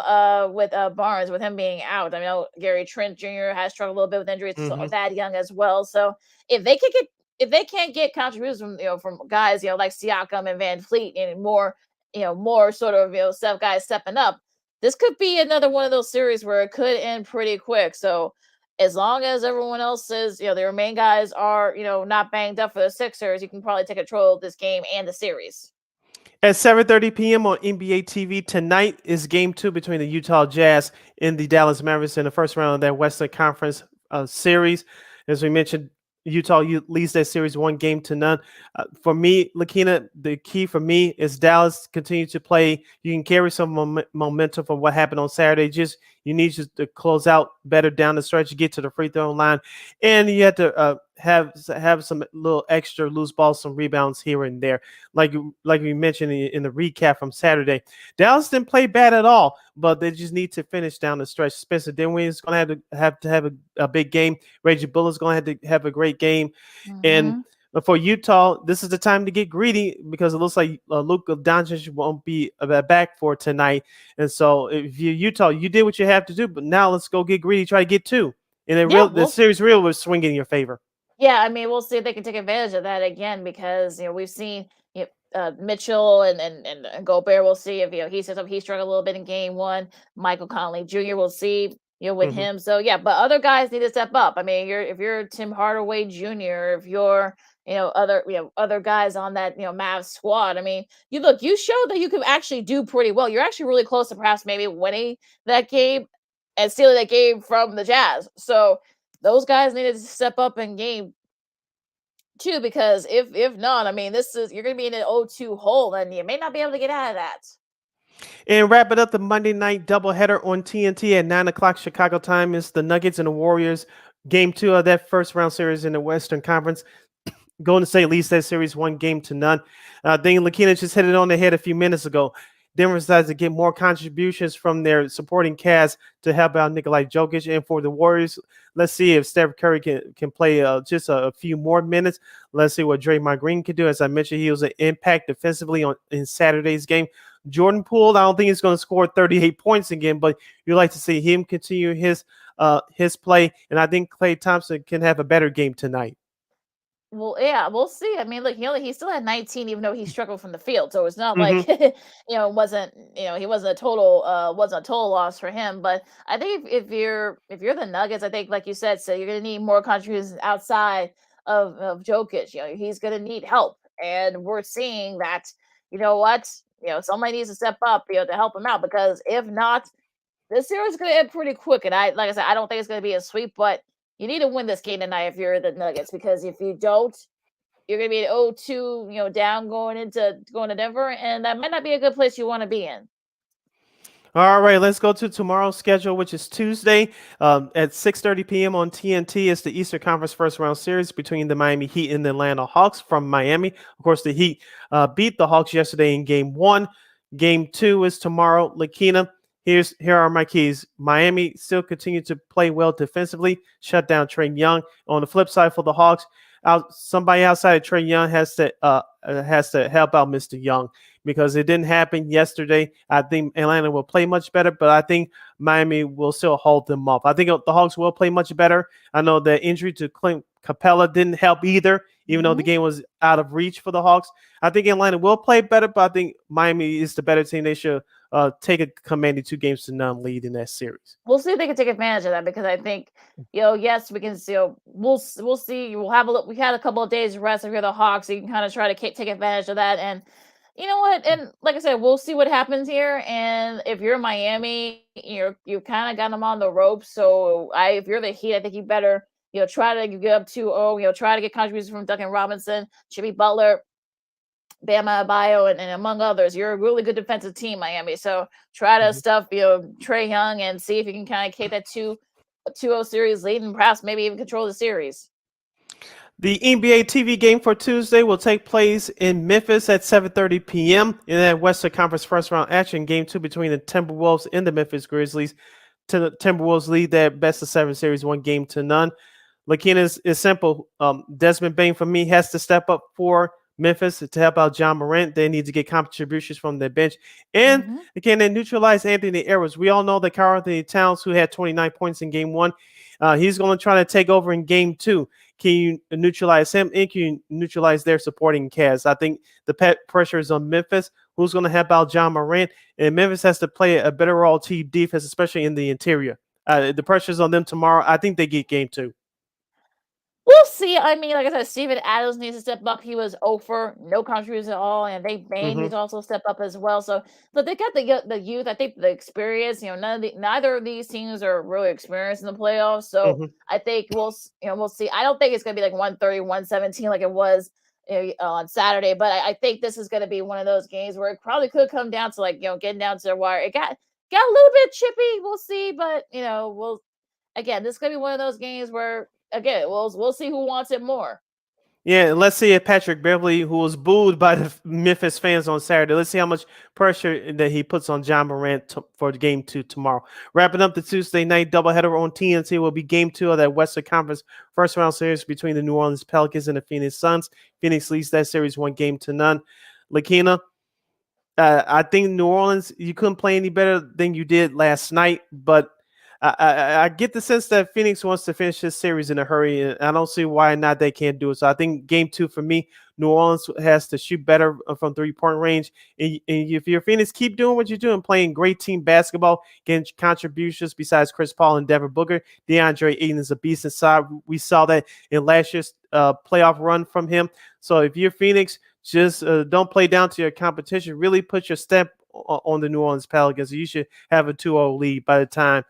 with Barnes, with him being out. I know Gary Trent Jr. has struggled a little bit with injuries, so Mm-hmm. Thad Young as well. So if they can't get contributions from guys like Siakam and Van Fleet and more sort of guys stepping up, this could be another one of those series where it could end pretty quick. So as long as everyone else is their main guys are not banged up for the Sixers, you can probably take control of this game and the series. At 7:30 p.m. on NBA TV tonight is Game 2 between the Utah Jazz and the Dallas Mavericks in the first round of that Western Conference series. As we mentioned, Utah leads that series 1-0. For me, Lakeena, the key for me is Dallas continue to play. You can carry some momentum from what happened on Saturday. You need to close out better down the stretch, get to the free throw line, and you have to have some little extra loose balls, some rebounds here and there. Like we mentioned in the recap from Saturday, Dallas didn't play bad at all, but they just need to finish down the stretch. Spencer Dinwiddie is going to have a big game. Reggie Bullock's going to have to have a great game, and for Utah, this is the time to get greedy because it looks like Luka Doncic won't be back for tonight. And so if you're Utah, you did what you have to do, but now let's go get greedy, try to get 2. And the series will swing in your favor. Yeah, I mean, we'll see if they can take advantage of that again because we've seen Mitchell and Gobert. We'll see if he says he struggled a little bit in game 1. Michael Conley Jr. We'll see with him. So yeah, but other guys need to step up. I mean, if you're Tim Hardaway Jr., if you're other guys on that Mavs squad. I mean, you showed that you could actually do pretty well. You're actually really close to perhaps maybe winning that game and stealing that game from the Jazz. So those guys needed to step up in game 2 because if not, I mean, you're going to be in an 0-2 hole and you may not be able to get out of that. And wrap it up, the Monday night doubleheader on TNT at 9 o'clock Chicago time is the Nuggets and the Warriors. Game 2 of that first round series in the Western Conference. Golden State leads that series 1-0. Then Lakeena just hit it on the head a few minutes ago. Denver decides to get more contributions from their supporting cast to help out Nikola Jokic. And for the Warriors, let's see if Steph Curry can play just a few more minutes. Let's see what Draymond Green can do. As I mentioned, he was an impact defensively in Saturday's game. Jordan Poole, I don't think he's going to score 38 points again, but you'd like to see him continue his play. And I think Klay Thompson can have a better game tonight. Well, yeah, we'll see. I mean, look, he still had 19, even though he struggled from the field. So it's not like it wasn't he wasn't a total loss for him. But I think if you're the Nuggets, I think like you said, so you're gonna need more contributions outside of Jokic. He's gonna need help, and we're seeing that. You know what? somebody needs to step up, to help him out, because if not, this series is going to end pretty quick. And like I said, I don't think it's going to be a sweep, but you need to win this game tonight if you're the Nuggets, because if you don't, you're going to be at 0-2, down going to Denver, and that might not be a good place you want to be in. All right, let's go to tomorrow's schedule, which is Tuesday at 6:30 p.m. on TNT. It's the Eastern Conference First Round Series between the Miami Heat and the Atlanta Hawks from Miami. Of course, the Heat beat the Hawks yesterday in Game 1. Game 2 is tomorrow. Lakeena, here are my keys. Miami still continue to play well defensively, shut down Trae Young. On the flip side for the Hawks, somebody outside of Trae Young has to help out Mr. Young, because it didn't happen yesterday. I think Atlanta will play much better, but I think Miami will still hold them off. I think the Hawks will play much better. I know the injury to Clint Capella didn't help either, even though the game was out of reach for the Hawks. I think Atlanta will play better, but I think Miami is the better team. They should take a commanding 2-0 lead in that series. We'll see if they can take advantage of that, because I think, yes, we can see. We'll see. We'll have we had a couple of days rest if you're the Hawks, so you can kind of try to take advantage of that. And you know what? And like I said, we'll see what happens here. And if you're Miami, you kind of got them on the ropes. So if you're the Heat, I think you better try to get up 2-0. Try to get contributions from Duncan Robinson, Jimmy Butler, Bama Adebayo, and among others. You're a really good defensive team, Miami. So try to stuff Trae Young and see if you can kind of keep that 2-0 series lead, and perhaps maybe even control the series. The NBA TV game for Tuesday will take place in Memphis at 7:30 p.m. in that Western Conference First Round action. Game 2 between the Timberwolves and the Memphis Grizzlies. Timberwolves lead their best-of-7 series 1-0. Lakeena is simple. Desmond Bane, for me, has to step up for Memphis to help out John Morant. They need to get contributions from their bench. And again, they neutralize Anthony Edwards. We all know that Karl Anthony Towns, who had 29 points in Game 1, he's going to try to take over in Game 2. Can you neutralize him, and can you neutralize their supporting cast? I think the pressure is on Memphis, who's going to help out John Morant, and Memphis has to play a better all team defense, especially in the interior. The pressure is on them tomorrow. I think they get Game 2. We'll see. I mean, like I said, Steven Adams needs to step up. He was 0 for no contribution at all, and Bane needs to also step up as well. So, but they got the youth. I think the experience. Neither of these teams are really experienced in the playoffs. So I think we'll see. I don't think it's gonna be like 130, 117 like it was on Saturday, but I think this is gonna be one of those games where it probably could come down to getting down to the wire. It got a little bit chippy. We'll see, but this is gonna be one of those games where. Again, we'll see who wants it more. Yeah, let's see if Patrick Beverly, who was booed by the Memphis fans on Saturday, let's see how much pressure that he puts on John Morant for Game 2 tomorrow. Wrapping up the Tuesday night doubleheader on TNT will be Game 2 of that Western Conference First Round Series between the New Orleans Pelicans and the Phoenix Suns. Phoenix leads that series 1-0. Lakeena, I think New Orleans, you couldn't play any better than you did last night, but I get the sense that Phoenix wants to finish this series in a hurry, and I don't see why not they can't do it. So I think Game 2 for me, New Orleans has to shoot better from 3-point range. And if you're Phoenix, keep doing what you're doing, playing great team basketball, getting contributions besides Chris Paul and Devin Booker. DeAndre Ayton is a beast inside. We saw that in last year's playoff run from him. So if you're Phoenix, just don't play down to your competition. Really put your stamp on the New Orleans Pelicans. You should have a 2-0 lead by the time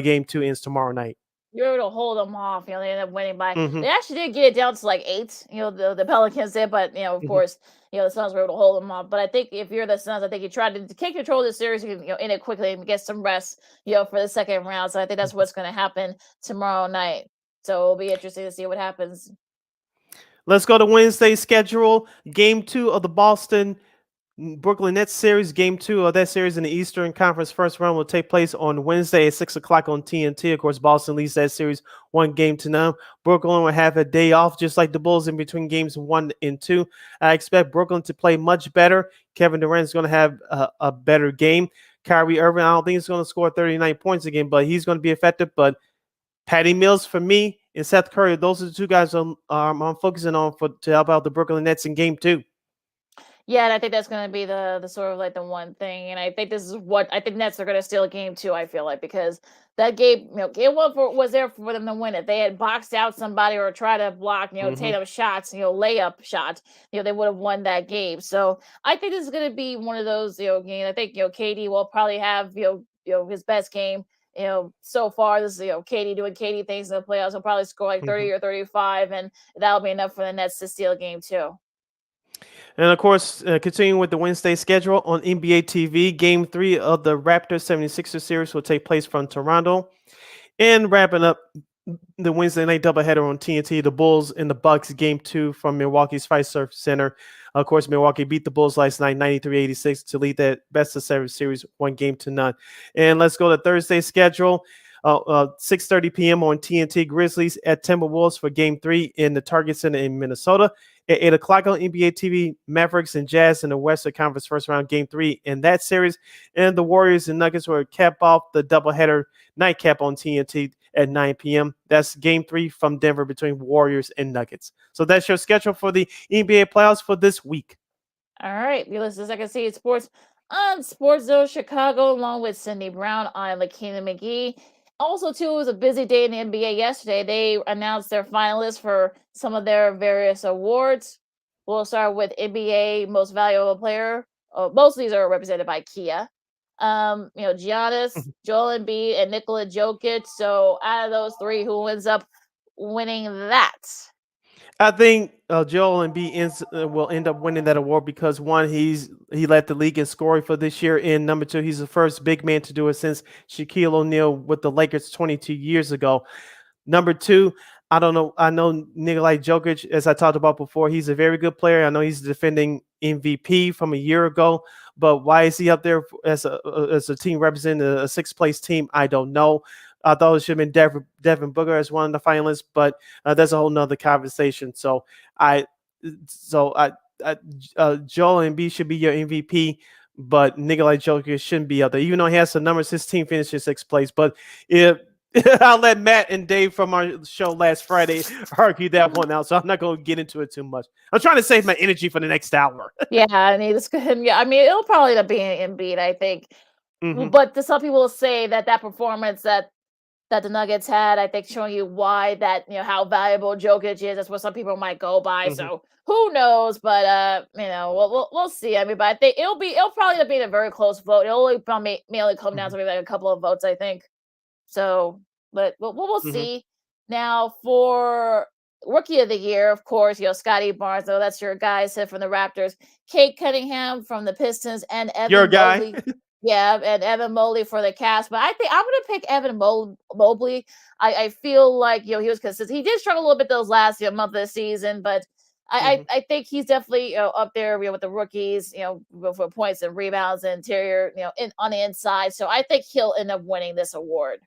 Game 2 ends tomorrow night. You're able to hold them off. They ended up winning by. They actually did get it down to like 8. The Pelicans did, but of course, the Suns were able to hold them off. But I think if you're the Suns, I think you try to take control of the series, in it quickly and get some rest, for the second round. So I think that's what's going to happen tomorrow night. So it'll be interesting to see what happens. Let's go to Wednesday's schedule. Game 2 of the Brooklyn Nets series. Game 2 of that series in the Eastern Conference First Round will take place on Wednesday at 6 o'clock on TNT. Of course, Boston leads that series 1-0. Brooklyn will have a day off, just like the Bulls in between games 1 and 2. I expect Brooklyn to play much better. Kevin Durant is going to have a better game. Kyrie Irving, I don't think he's going to score 39 points again, but he's going to be effective. But Patty Mills, for me, and Seth Curry, those are the two guys I'm focusing on to help out the Brooklyn Nets in Game 2. Yeah, and I think that's gonna be the sort of like the one thing, and I think this is what I think Nets are gonna steal game two. I feel like because that game, game one was there for them to win it. They had boxed out somebody or tried to block, Hmm. Tatum shots, layup shots, they would have won that game. So I think this is gonna be one of those, games. I think KD will probably have his best game. So far this is KD doing KD things in the playoffs. He'll probably score like Hmm. 30 or 35, and that'll be enough for the Nets to steal game two. And of course, continuing with the Wednesday schedule on NBA TV, Game 3 of the Raptors 76ers series will take place from Toronto. And wrapping up the Wednesday night doubleheader on TNT, the Bulls and the Bucks, Game 2 from Milwaukee's Fiserv Center. Of course, Milwaukee beat the Bulls last night, 93-86, to lead that best of seven series, 1-0. And let's go to Thursday's schedule. 6:30 p.m. on TNT, Grizzlies at Timberwolves for Game 3 in the Target Center in Minnesota. At 8 o'clock on NBA TV, Mavericks and Jazz in the Western Conference first round, Game 3 in that series. And the Warriors and Nuggets will cap off the doubleheader nightcap on TNT at 9 p.m. That's Game 3 from Denver between Warriors and Nuggets. So that's your schedule for the NBA playoffs for this week. All right, you listen to Second City Sports on Sports Zone Chicago, along with Cindy Brown. I'm Lakeena McGee. Also, too, it was a busy day in the NBA yesterday. They announced their finalists for some of their various awards. We'll start with NBA Most Valuable Player. Most of these are represented by Kia. Giannis, Joel Embiid, and Nikola Jokic. So, out of those three, who ends up winning that? I think Joel Embiid will end up winning that award because one, he led the league in scoring for this year, and number two, he's the first big man to do it since Shaquille O'Neal with the Lakers 22 years ago. Number two, I don't know. I know Nikola Jokic, as I talked about before, he's a very good player. I know he's defending MVP from a year ago, but why is he up there as a team representing a sixth place team? I don't know. I thought it should have been Devin Booker as one of the finalists, but that's a whole nother conversation. I, so I Joel Embiid should be your MVP, but Nikola Jokic shouldn't be up there, even though he has some numbers. His team finished in sixth place, but if I'll let Matt and Dave from our show last Friday argue that one out, so I'm not going to get into it too much. I'm trying to save my energy for the next hour. Yeah, I mean, it's good. Yeah, I mean, it'll probably end up being Embiid, I think. Hmm. But some people will say that performance that the Nuggets had, I think, showing you why that how valuable Jokic is. That's what some people might go by. Hmm. So who knows? But we'll see. I mean, but I think it'll probably end up being a very close vote. It'll only probably mainly come down to maybe like a couple of votes, I think. So, but we'll Hmm. see. Now for Rookie of the Year, of course, Scotty Barnes. Though that's your guy, Sid from the Raptors, Kate Cunningham from the Pistons, and Your Evan guy. Mobley. Yeah, and Evan Mobley for the Cavs. But I think I'm gonna pick Evan Mobley. I feel like he was consistent. He did struggle a little bit those last month of the season, but Hmm. I think he's definitely up there with the rookies. For points and rebounds and interior on the inside. So I think he'll end up winning this award.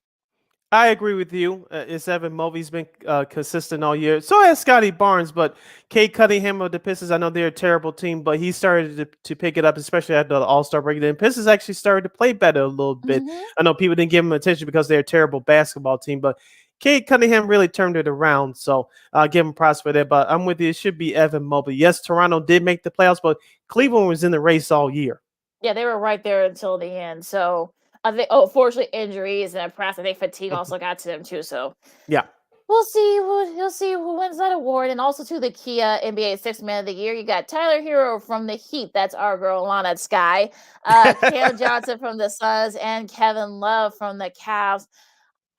I agree with you. It's Evan Mobley's been consistent all year. So has Scotty Barnes, but Kate Cunningham of the Pistons, I know they're a terrible team, but he started to pick it up, especially after the All-Star break. Then Pistons actually started to play better a little bit. Hmm. I know people didn't give him attention because they're a terrible basketball team, but Kate Cunningham really turned it around. So I'll give him props for that. But I'm with you. It should be Evan Mobley. Yes, Toronto did make the playoffs, but Cleveland was in the race all year. Yeah, they were right there until the end. So I think, fortunately, injuries and perhaps I think fatigue also got to them too. So Yeah. we'll see. You'll see who wins that award, and also to the Kia NBA Sixth Man of the Year. You got Tyler Hero from the Heat. That's our girl Lana Sky. Cam Johnson from the Suns, and Kevin Love from the Cavs.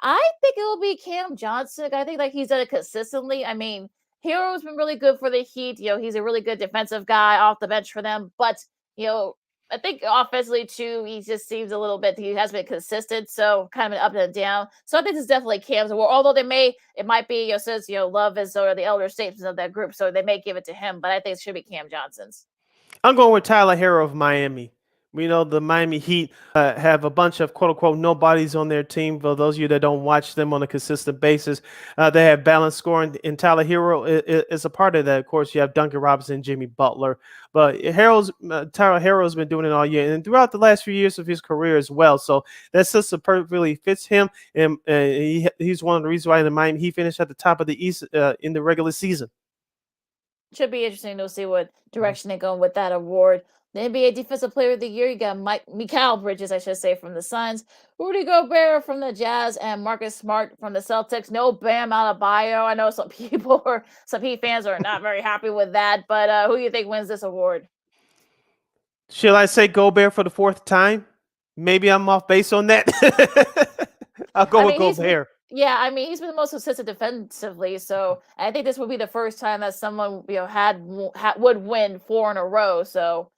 I think it'll be Cam Johnson. I think like he's done it consistently. I mean, Hero's been really good for the Heat. He's a really good defensive guy off the bench for them. But you know, I think offensively too, he just seems a little bit. He has been consistent, so kind of an up and down. So I think this is definitely Cam's award. Although it might be, since Love is sort of the elder statesman of that group, so they may give it to him. But I think it should be Cam Johnson's. I'm going with Tyler Hero of Miami. We know the Miami Heat have a bunch of quote unquote nobodies on their team. For those of you that don't watch them on a consistent basis, they have balanced scoring, and Tyler Hero is a part of that. Of course, you have Duncan Robinson, Jimmy Butler, but Tyler Hero's been doing it all year and throughout the last few years of his career as well. So that system perfectly fits him, and he's one of the reasons why in the Miami Heat finished at the top of the East in the regular season. should be interesting to see what direction they're going with that award. The NBA Defensive Player of the Year, you got Mikal Bridges, I should say, from the Suns, Rudy Gobert from the Jazz, and Marcus Smart from the Celtics. No Bam Adebayo. I know some Heat fans are not very happy with that, but who do you think wins this award? Should I say Gobert for the fourth time? Maybe I'm off base on that. I'll go with Gobert. Yeah, I mean, he's been the most consistent defensively, so I think this would be the first time that someone would win 4 in a row. So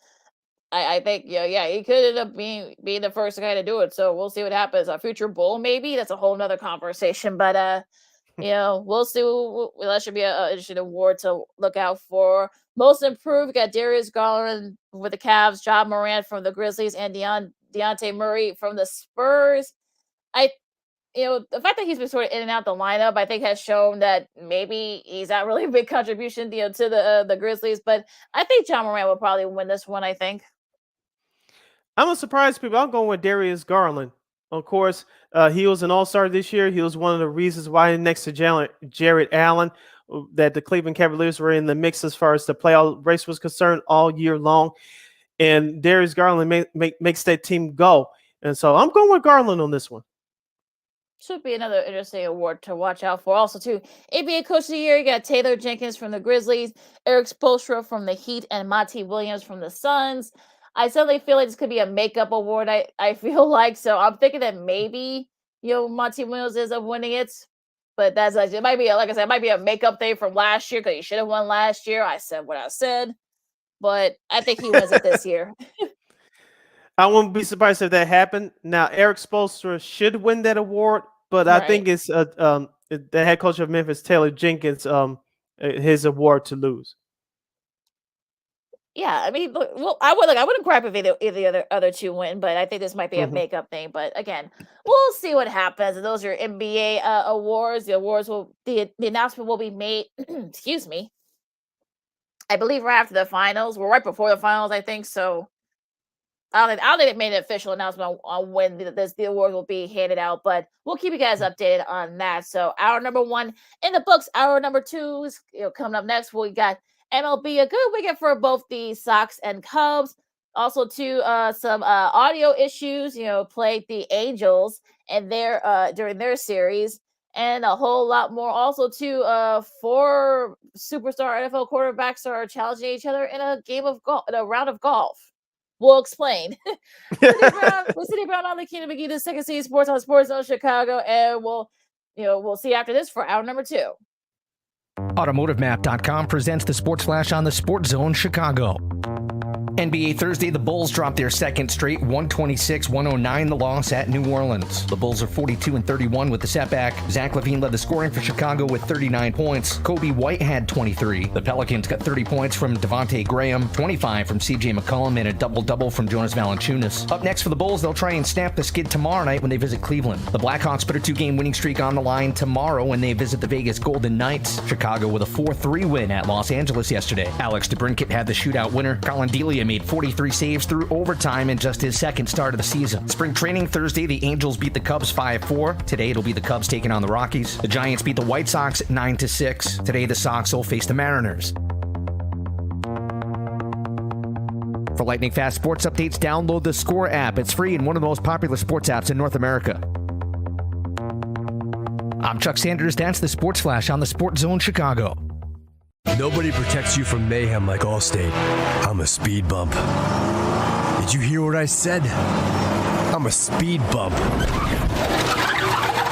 I think he could end up being the first guy to do it. So we'll see what happens. A future Bull, maybe that's a whole nother conversation. But we'll see. That should be an interesting award to look out for. Most improved, we got Darius Garland with the Cavs, Ja Morant from the Grizzlies, and Dejounte Murray from the Spurs. The fact that he's been sort of in and out the lineup, I think, has shown that maybe he's not really a big contribution, to the Grizzlies. But I think Ja Morant will probably win this one. I think. I'm gonna surprise people. I'm going with Darius Garland. Of course, he was an All-Star this year. He was one of the reasons why, next to Jared Allen, that the Cleveland Cavaliers were in the mix as far as the playoff race was concerned all year long. And Darius Garland makes that team go. And so I'm going with Garland on this one. Should be another interesting award to watch out for. Also, too, NBA Coach of the Year, you got Taylor Jenkins from the Grizzlies, Eric Spoelstra from the Heat, and Monty Williams from the Suns. I suddenly feel like this could be a makeup award, I feel like. So I'm thinking that maybe, Monty Williams ends up winning it. But it might be, like I said, it might be a makeup thing from last year because he should have won last year. I said what I said. But I think he wins it this year. I wouldn't be surprised if that happened. Now, Eric Spoelstra should win that award, but I think it's the head coach of Memphis, Taylor Jenkins, his award to lose. Yeah, I mean, I wouldn't gripe if the other two win, but I think this might be a makeup thing. But again, we'll see what happens. And those are NBA awards. The announcement will be made. Excuse me. I believe right after the finals. We're right before the finals, I think. So I don't think it made an official announcement on when the award will be handed out, but we'll keep you guys updated on that. So hour number 1 in the books. Hour number 2 is coming up next. We got MLB, a good weekend for both the Sox and Cubs. Also, too, some audio issues. Played the Angels and during their series, and a whole lot more. Also, too, 4 superstar NFL quarterbacks are challenging each other in a round of golf. We'll explain. We're sitting around on Lakeena and Sid, the Second City Sports on Sports Zone Chicago, and we'll see after this for hour number 2. AutomotiveMap.com presents the Sports Flash on the Sports Zone Chicago. NBA Thursday, the Bulls dropped their second straight 126-109 the loss at New Orleans. The Bulls are 42-31 with the setback. Zach LaVine led the scoring for Chicago with 39 points. Kobe White had 23. The Pelicans got 30 points from Devontae Graham, 25 from CJ McCollum, and a double-double from Jonas Valanciunas. Up next for the Bulls, they'll try and snap the skid tomorrow night when they visit Cleveland. The Blackhawks put a 2-game winning streak on the line tomorrow when they visit the Vegas Golden Knights. Chicago with a 4-3 win at Los Angeles yesterday. Alex DeBrincat had the shootout winner. Colin Delia made 43 saves through overtime in just his second start of the season. Spring training Thursday, the Angels beat the Cubs 5-4. Today, it'll be the Cubs taking on the Rockies. The Giants beat the White Sox 9-6. Today, the Sox will face the Mariners. For lightning fast sports updates, download the Score app. It's free and one of the most popular sports apps in North America. I'm Chuck Sanders. That's the Sports Flash on the Sports Zone Chicago. Nobody protects you from mayhem like Allstate. I'm a speed bump. Did you hear what I said? I'm a speed bump.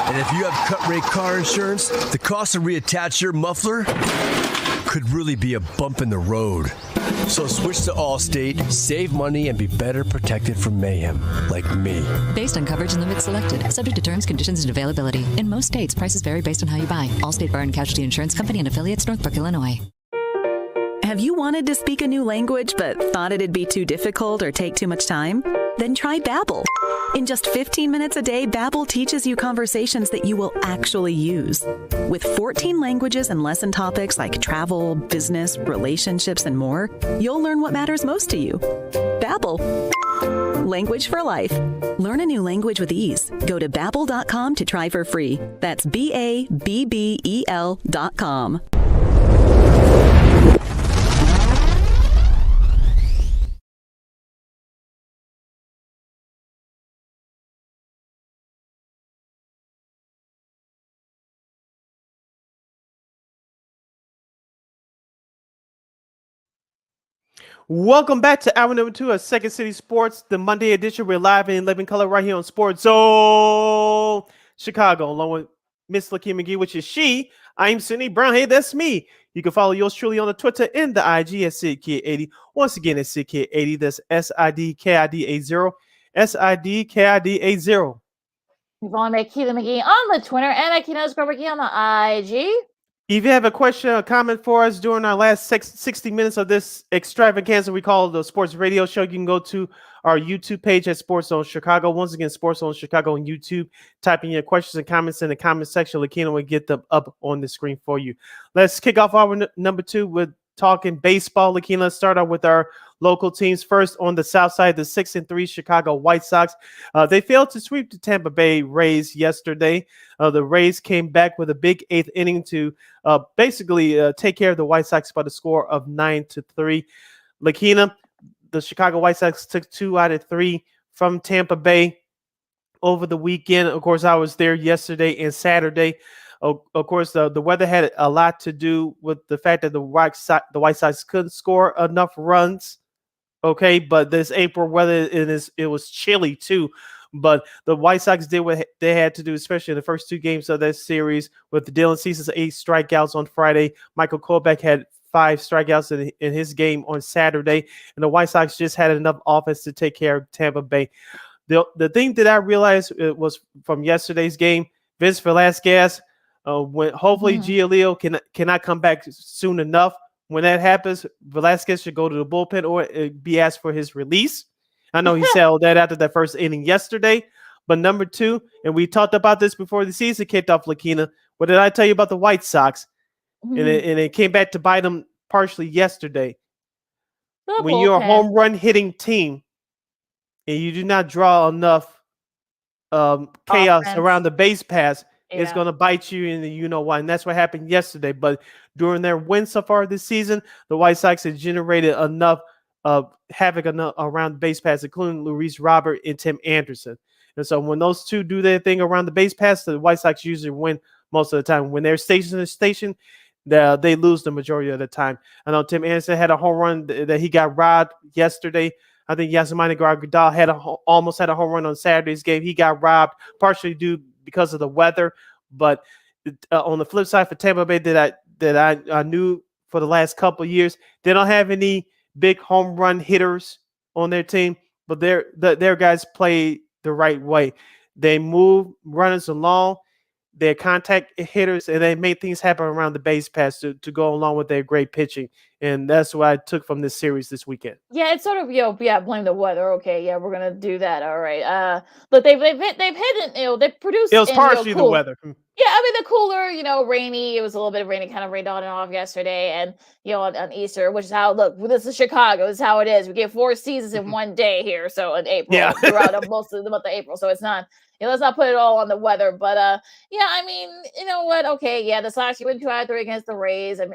And if you have cut-rate car insurance, the cost to reattach your muffler could really be a bump in the road. So switch to Allstate, save money, and be better protected from mayhem, like me. Based on coverage and limits selected, subject to terms, conditions, and availability. In most states, prices vary based on how you buy. Allstate Bar and Casualty Insurance Company and affiliates, Northbrook, Illinois. Have you wanted to speak a new language but thought it'd be too difficult or take too much time? Then try Babbel. In just 15 minutes a day, Babbel teaches you conversations that you will actually use. With 14 languages and lesson topics like travel, business, relationships, and more, you'll learn what matters most to you. Babbel. Language for life. Learn a new language with ease. Go to Babbel.com to try for free. That's BABBEL.com. Welcome back to hour number 2 of Second City Sports, the Monday edition. We're live in living color right here on Sports Zone Chicago, along with Miss Lakeena McGee, which is she. I'm Sydney Brown. Hey, that's me. You can follow yours truly on the Twitter and the IG at SidKid80. Once again, it's SidKid80. That's SIDKID80. SIDKID80. You follow Lakeena McGee on the Twitter and Lakeena_McGee on the IG. If you have a question or comment for us during our last 60 minutes of this extravaganza we call the Sports Radio Show, you can go to our YouTube page at Sports Zone Chicago. Once again, Sports Zone Chicago on YouTube. Type in your questions and comments in the comment section. Lakeena will get them up on the screen for you. Let's kick off our number 2 with talking baseball. Lakeena, let's start out with our local teams. First, on the south side, the 6-3 Chicago White Sox. They failed to sweep the Tampa Bay Rays yesterday. The Rays came back with a big 8th inning to basically take care of the White Sox by the score of 9-3. Lakeena, the Chicago White Sox took 2 out of 3 from Tampa Bay over the weekend. Of course, I was there yesterday and Saturday. Of course, the weather had a lot to do with the fact that the White Sox couldn't score enough runs. Okay, but this April weather, it was chilly too. But the White Sox did what they had to do, especially in the first 2 games of that series, with the Dylan Cease's 8 strikeouts on Friday. Michael Kopech had 5 strikeouts in his game on Saturday, and the White Sox just had enough offense to take care of Tampa Bay. The thing that I realized was from yesterday's game, Vince Velasquez, when hopefully Giolito cannot come back soon enough. When that happens, Velasquez should go to the bullpen or be asked for his release. I know he settled that after that first inning yesterday. But number 2, and we talked about this before the season kicked off, Lakeena. What did I tell you about the White Sox? And it came back to bite them partially yesterday. When you're a home run hitting team and you do not draw enough chaos around the base pass, it's going to bite you in the you-know-what. And that's what happened yesterday. But during their win so far this season, the White Sox have generated enough havoc around the base pass, including Luis Robert and Tim Anderson. And so when those two do their thing around the base pass, the White Sox usually win most of the time. When they're stationed in the station, they lose the majority of the time. I know Tim Anderson had a home run that he got robbed yesterday. I think Yasmani Grandal had almost had a home run on Saturday's game. He got robbed partially due because of the weather. But on the flip side for Tampa Bay that I knew for the last couple of years, they don't have any big home run hitters on their team, but their guys play the right way. They move runners along, they're contact hitters, and they make things happen around the base pass to go along with their great pitching. And that's what I took from this series this weekend. Yeah, it's sort of blame the weather. Okay, yeah, we're gonna do that. All right. But they've hit they produced. It was partially the weather. Yeah, I mean the cooler, rainy. It was a little bit of rainy, kind of rained on and off yesterday, and on Easter, which is how this is Chicago. This is how it is. We get 4 seasons in one day here. So in April, throughout most of the month of April. So it's not. Let's not put it all on the weather. But yeah, I mean, you know what? Okay, yeah, the Sox, you went 2 out of 3 against the Rays. I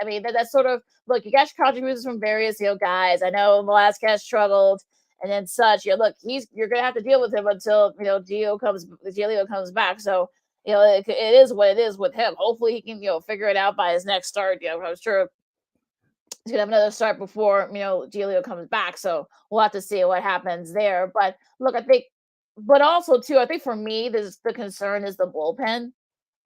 mean that's sort of look. You got contributions from various guys. I know Velasquez struggled. And then such, look, you're gonna have to deal with him until Gio comes back. So it is what it is with him. Hopefully he can figure it out by his next start. I'm sure he's gonna have another start before Giolito comes back. So we'll have to see what happens there. But look, I think, but also too, I think for me, the concern is the bullpen.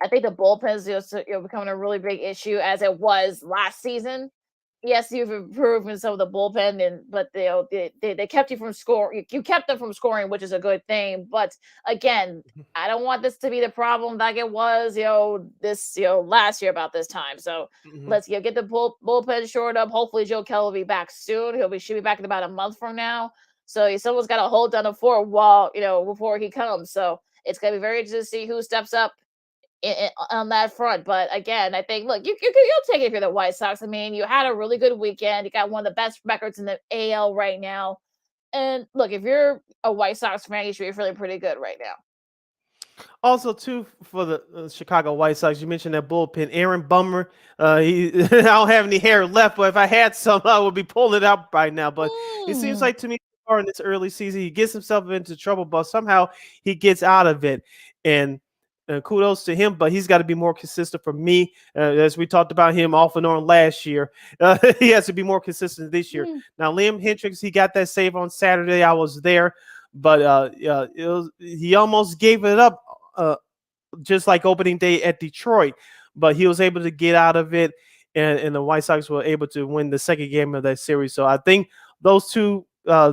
I think the bullpen is becoming a really big issue as it was last season. Yes, you've improved in some of the bullpen, but they kept you from scoring. You kept them from scoring, which is a good thing. But again, I don't want this to be the problem like it was, this last year about this time. So let's get the bullpen shored up. Hopefully, Joe Kelly will be back soon. Should be back in about a month from now. So someone's got to hold down the fort before he comes. So it's gonna be very interesting to see who steps up on that front. But again, I think, look, you'll take it if you're the White Sox. I mean, you had a really good weekend. You got one of the best records in the AL right now. And look, if you're a White Sox fan, you should be feeling pretty good right now. Also, too, for the Chicago White Sox, you mentioned that bullpen. Aaron Bummer, I don't have any hair left, but if I had some, I would be pulling it out by now. But it seems like to me, in this early season, he gets himself into trouble, but somehow he gets out of it. And kudos to him, but he's got to be more consistent for me. As we talked about him off and on last year, he has to be more consistent this year. Now, Liam Hendricks, he got that save on Saturday. I was there, but he almost gave it up, just like opening day at Detroit, but he was able to get out of it, and the White Sox were able to win the second game of that series. So I think those two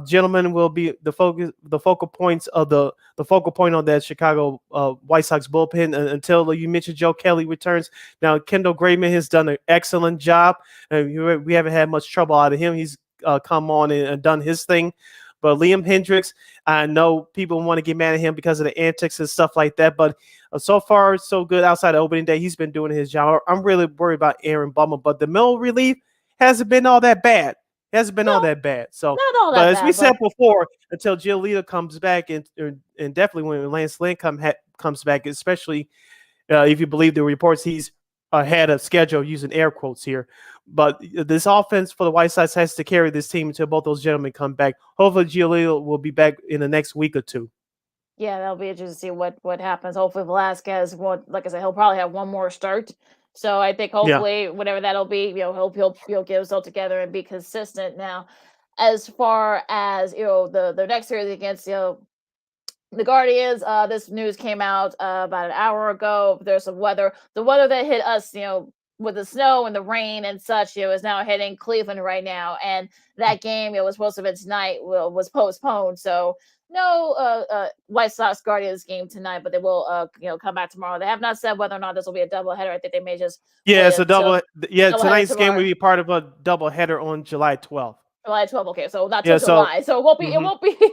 gentlemen will be the focal points of the focal point on that Chicago White Sox bullpen until you mentioned Joe Kelly returns. Now, Kendall Graveman has done an excellent job, and we haven't had much trouble out of him. He's come on and done his thing. But Liam Hendricks, I know people want to get mad at him because of the antics and stuff like that, but so far, so good outside of opening day. He's been doing his job. I'm really worried about Aaron Bummer, but the middle relief hasn't been all that bad. All that bad. So, not all that but as bad, we said before, until Giolito comes back, and definitely when Lance Lynn comes back, especially if you believe the reports, he's ahead of schedule, using air quotes here. But this offense for the White Sox has to carry this team until both those gentlemen come back. Hopefully, Giolito will be back in the next week or two. Yeah, that'll be interesting to see what happens. Hopefully, Velasquez, like I said, he'll probably have one more start. So I think hopefully, whatever that'll be, he'll get himself together and be consistent. Now, as far as the next series against the Guardians, this news came out about an hour ago. There's some weather. The weather that hit us, with the snow and the rain and such, is now hitting Cleveland right now. And that game, was supposed to be tonight, was postponed. So no White Sox Guardians game tonight, but they will come back tomorrow. They have not said whether or not this will be a doubleheader. I think they may just it's a double. Tonight's game tomorrow. will be part of a doubleheader on July 12th. July 12th. Okay, so not till July. So it won't be. Mm-hmm.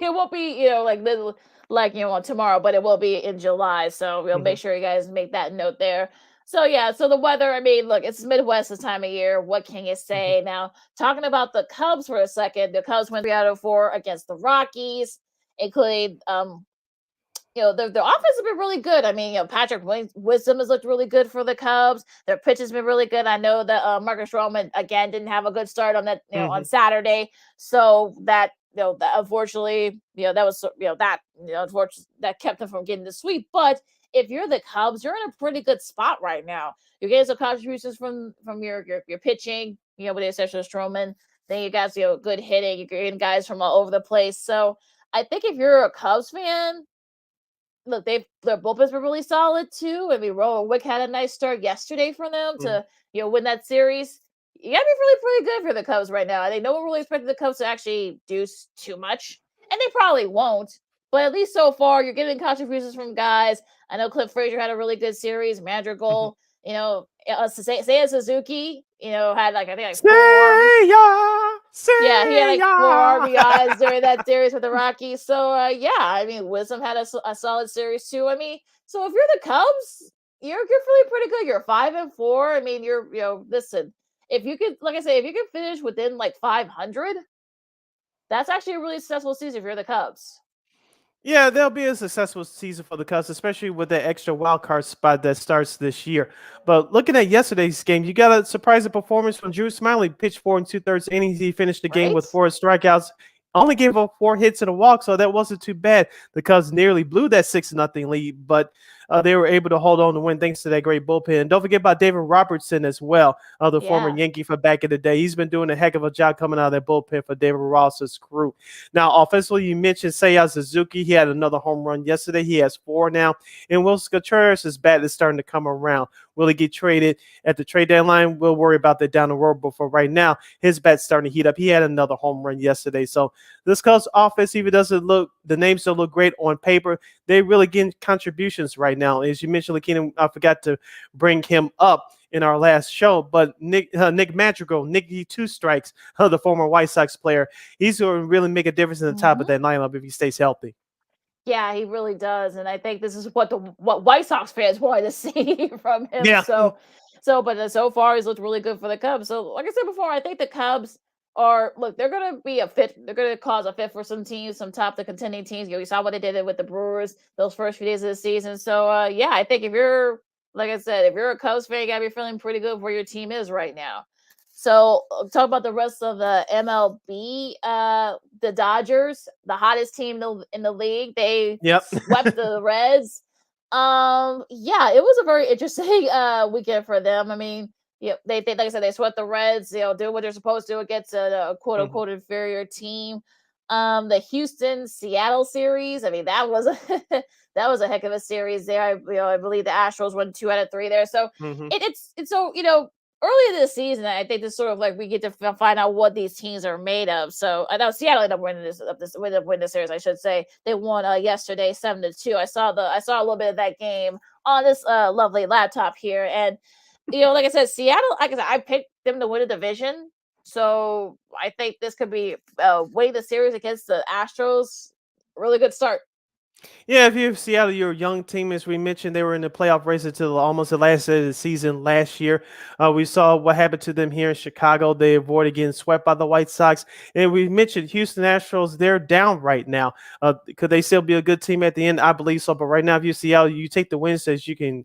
It won't be. On tomorrow, but it will be in July. So we'll make sure you guys make that note there. So yeah, so the weather, I mean, look, it's Midwest this time of year. What can you say? Now, talking about the Cubs for a second, the Cubs went 3 out of 4 against the Rockies, including their offense has been really good. I mean, Patrick Wisdom has looked really good for the Cubs. Their pitch has been really good. I know that Marcus Stroman again didn't have a good start on that, on Saturday. So that that unfortunately, unfortunately that kept them from getting the sweep. But if you're the Cubs, you're in a pretty good spot right now. You're getting some contributions from your pitching, with the exception of Stroman. Then you guys, good hitting. You're getting guys from all over the place. So I think if you're a Cubs fan, look, their bullpen's been really solid too. I mean, Rowan Wick had a nice start yesterday for them to win that series. You gotta be really pretty good for the Cubs right now. I think no one really expected the Cubs to actually do too much, and they probably won't. But at least so far, you're getting contributions from guys. I know Cliff Frazier had a really good series. Madrigal, Seiya Suzuki, had I think 4. Yeah, he had 4 RBIs during that series with the Rockies. So I mean, Wisdom had a solid series too. I mean, so if you're the Cubs, you're really pretty good. You're 5-4. I mean, listen. If you could, like I say, if you could finish within 500, that's actually a really successful season if you're the Cubs. Yeah, there'll be a successful season for the Cubs, especially with that extra wild card spot that starts this year. But looking at yesterday's game, you got a surprising performance from Drew Smiley. Pitched 4 2/3 innings. He finished the game with 4 strikeouts. Only gave up 4 hits and a walk, so that wasn't too bad. The Cubs nearly blew that 6-0 lead, but they were able to hold on to win thanks to that great bullpen. And don't forget about David Robertson as well, the former Yankee for back in the day. He's been doing a heck of a job coming out of that bullpen for David Ross's crew. Now, offensively, you mentioned Seiya Suzuki. He had another home run yesterday. He has 4 now. And Wilson Contreras' bat is starting to come around. Will he get traded at the trade deadline? We'll worry about that down the road. But for right now, his bat's starting to heat up. He had another home run yesterday. So this Cubs offense, even the names don't look great on paper, they really getting contributions right now. As you mentioned, Lakeena, I forgot to bring him up in our last show, but Nick Madrigal, Nicky 2 Strikes, the former White Sox player, he's going to really make a difference in the top of that lineup if he stays healthy. Yeah, he really does, and I think this is what White Sox fans wanted to see from him. Yeah. But so far he's looked really good for the Cubs. So, like I said before, I think the Cubs they're going to be a fit. They're going to cause a fit for some teams, some top the contending teams. You saw what they did with the Brewers those first few days of the season. So, I think if you're, like I said, if you're a Cubs fan, you got to be feeling pretty good where your team is right now. So talk about the rest of the MLB. The Dodgers, the hottest team in the league, they swept the Reds. Yeah, it was a very interesting weekend for them. I mean, they like I said, they swept the Reds, do what they're supposed to against a quote Mhm. unquote inferior team. The Houston Seattle series, I mean, that was a that was a heck of a series there. I believe the Astros won 2 out of 3 there. So Mhm. it's so earlier this season, I think this sort of like we get to find out what these teams are made of. So I know Seattle ended up winning winning the series, I should say. They won yesterday 7-2. I saw a little bit of that game on this lovely laptop here, and like I said, Seattle. Like I said, I picked them to win a division, so I think this could be winning the series against the Astros. Really good start. Yeah, if you're Seattle, you're a young team. As we mentioned, they were in the playoff race until almost the last day of the season last year. We saw what happened to them here in Chicago. They avoided getting swept by the White Sox. And we mentioned Houston Astros, they're down right now. Could they still be a good team at the end? I believe so. But right now, if you're Seattle, you take the wins as you can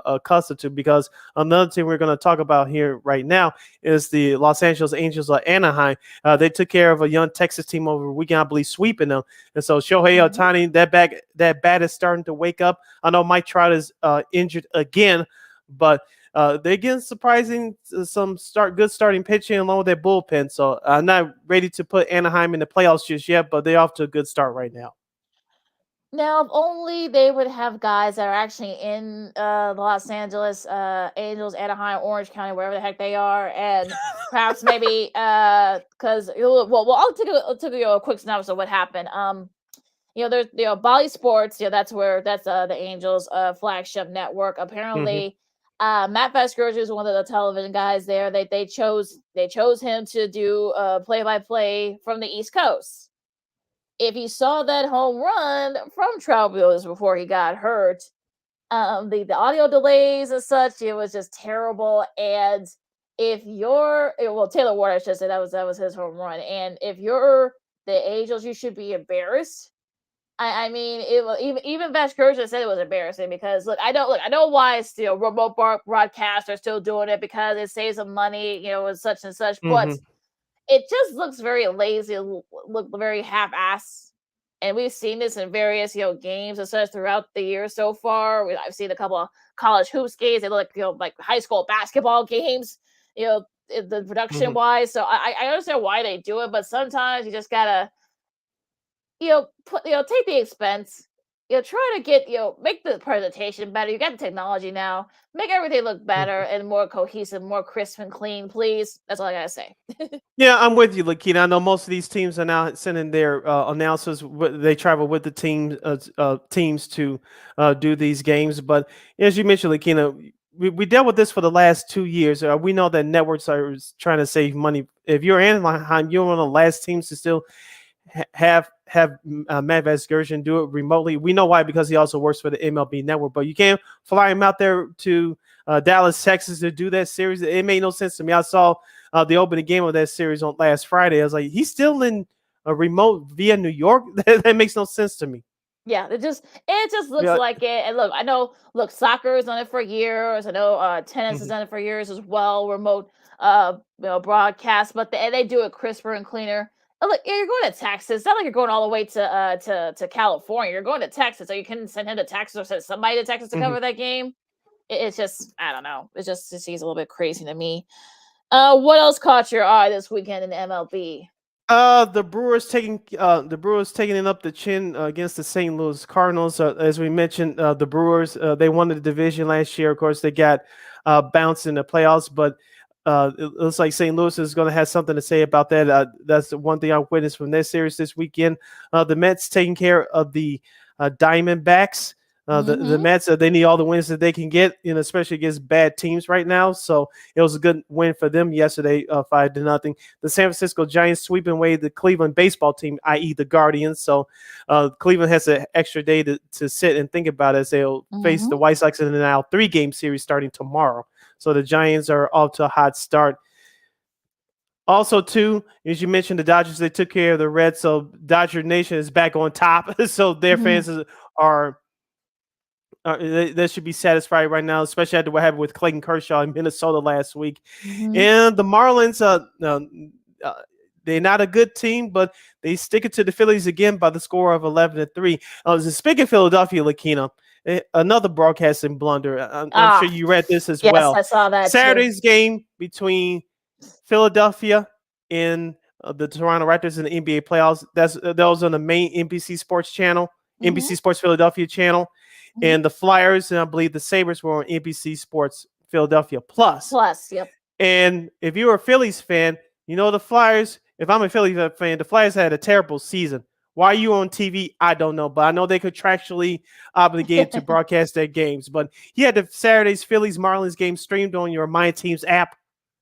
accustom to, because another team we're going to talk about here right now is the Los Angeles Angels of Anaheim. They took care of a young Texas team over the weekend, I believe, sweeping them. And so Shohei Mhm. Ohtani, that bat is starting to wake up. I know Mike Trout is injured again, but they're getting surprising good starting pitching along with their bullpen. So I'm not ready to put Anaheim in the playoffs just yet, but they're off to a good start right now. Now, if only they would have guys that are actually in the Los Angeles Angels, Anaheim, Orange County, wherever the heck they are, and perhaps maybe because I'll take a quick synopsis of what happened. There's Bally Sports, that's the Angels flagship network. Hmm. Apparently, Matt Vasgersian is one of the television guys there. They chose him to do play by play from the East Coast. If you saw that home run from Trout before he got hurt, the audio delays and such, it was just terrible. And if you're Taylor Ward, I should say that was his home run. And if you're the Angels, you should be embarrassed. I mean, even Vasgersian said it was embarrassing because I know why still remote broadcasts are still doing it because it saves them money, and such and such. But Hmm. it just looks very lazy, look very half-ass. And we've seen this in various, games and such throughout the year so far. I've seen a couple of college hoops games. They look like, like high school basketball games, the production Hmm. wise. So I understand why they do it, but sometimes you just gotta, take the expense, try to get, make the presentation better. You got the technology now, make everything look better and more cohesive, more crisp and clean, please. That's all I gotta say. Yeah, I'm with you, Lakeena. I know most of these teams are now sending their announcers. They travel with the teams to do these games. But as you mentioned, Lakeena, we dealt with this for the last 2 years. We know that networks are trying to save money. If you're Anaheim, you're one of the last teams to still have Matt Vasgersian do it remotely. We know why, because he also works for the MLB Network. But you can't fly him out there to Dallas, Texas to do that series. It made no sense to me. I saw the opening game of that series on last Friday. I was like, he's still in a remote via New York. That makes no sense to me. Yeah, it just looks Yeah. like it. And look, soccer has done it for years. I know tennis has Mhm. done it for years as well, remote broadcast, but they do it crisper and cleaner. And look, yeah, you're going to Texas. It's not like you're going all the way to California. You're going to Texas, so you can send him to Texas or send somebody to Texas to Mhm. cover that game. It's just I don't know. It seems a little bit crazy to me. What else caught your eye this weekend in the MLB? The Brewers taking it up the chin against the St. Louis Cardinals. As we mentioned, the Brewers they won the division last year. Of course, they got bounced in the playoffs, but it looks like St. Louis is going to have something to say about that. That's the one thing I witnessed from their series this weekend. The Mets taking care of the Diamondbacks. The Mm-hmm. Mets, they need all the wins that they can get, especially against bad teams right now. So it was a good win for them yesterday, 5-0. The San Francisco Giants sweeping away the Cleveland baseball team, i.e., the Guardians. So Cleveland has an extra day to sit and think about it, as they'll face the Mm-hmm. White Sox in an now 3-game series starting tomorrow. So the Giants are off to a hot start. Also, too, as you mentioned, the Dodgers, they took care of the Reds. So Dodger Nation is back on top. So their fans are they should be satisfied right now, especially after what happened with Clayton Kershaw in Minnesota last week. Mm-hmm. And the Marlins, uh, they're not a good team, but they stick it to the Phillies again by the score of 11-3. Speaking of Philadelphia, Lakeena, another broadcasting blunder. I'm sure you read this as yes, well. I saw that too. Saturday's game between Philadelphia and the Toronto Raptors in the NBA playoffs. That was on the main NBC Sports channel, NBC Sports Philadelphia channel, and the Flyers and I believe the Sabres were on NBC Sports Philadelphia Plus. Yep. And if you're a Phillies fan, you know the Flyers. If I'm a Phillies fan, the Flyers had a terrible season. Why are you on TV? I don't know, but I know they contractually obligated to broadcast their games. But you had the Saturday's Phillies Marlins game streamed on your My Teams app.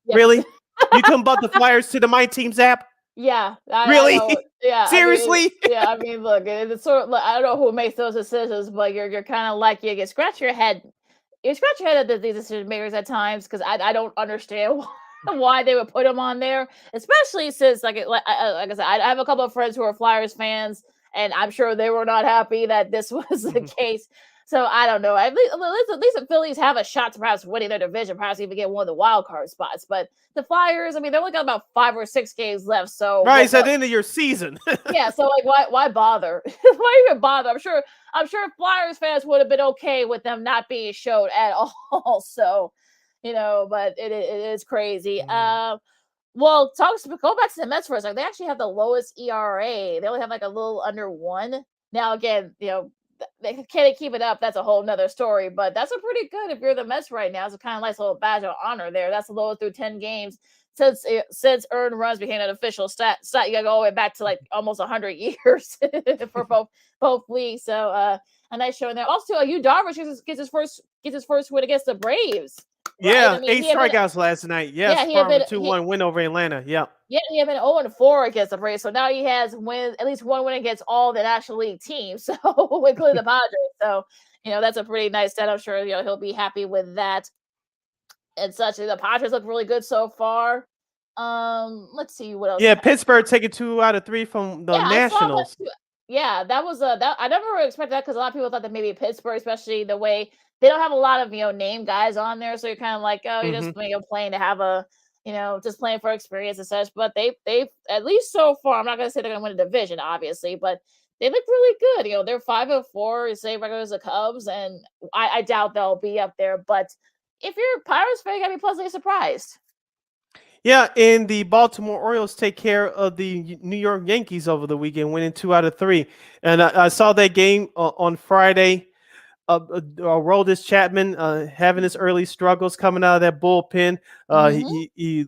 Yes. Really? You couldn't bump the Flyers to the My Teams app? Yeah. Really? Yeah. Seriously? I mean, look, it's sort of like, I don't know who makes those decisions, but you're kind of like you scratch your head. You scratch your head at these decision makers at times because I don't understand why they would put them on there, especially since like I said, I have a couple of friends who are Flyers fans, and I'm sure they were not happy that this was the case. So I don't know. At least the Phillies have a shot to perhaps winning their division, perhaps even get one of the wild card spots. But the Flyers, I mean, they only got about 5 or 6 games left. So right, it's at the end of your season. Yeah, so like why bother? Why even bother? I'm sure Flyers fans would have been okay with them not being showed at all. So, but it is crazy. Well, go back to the Mets for a second. They actually have the lowest ERA. They only have like a little under 1. Now, again, can they keep it up? That's a whole nother story, but that's a pretty good if you're the Mets right now. It's a kind of nice little badge of honor there. That's the lowest through 10 games since earned runs became an official stat. You gotta go all the way back to like almost 100 years for both leagues. So a nice showing there. Also, Darvish gets his first win against the Braves. Right? Yeah, 8 strikeouts last night. Yes, yeah, 2-1 win over Atlanta. Yeah. Yeah, he had been 0-4 against the Braves, so now he has at least one win against all the National League teams, so including the Padres. So, that's a pretty nice stat. I'm sure he'll be happy with that. And such. The Padres look really good so far. Let's see what else. Yeah, Pittsburgh taking 2 out of 3 from the Nationals. Yeah, that was that. I never really expected that because a lot of people thought that maybe Pittsburgh, especially the way they don't have a lot of name guys on there, so you're kind of like, oh, you're just playing to have a just playing for experience and such. But they at least so far, I'm not gonna say they're gonna win a division, obviously, but they look really good. They're 5-4, same record as the Cubs, and I doubt they'll be up there. But if you're a Pirates fan, you gotta be pleasantly surprised. Yeah, and the Baltimore Orioles take care of the New York Yankees over the weekend, winning 2 out of 3. And I saw that game on Friday. Aroldis Chapman having his early struggles coming out of that bullpen. He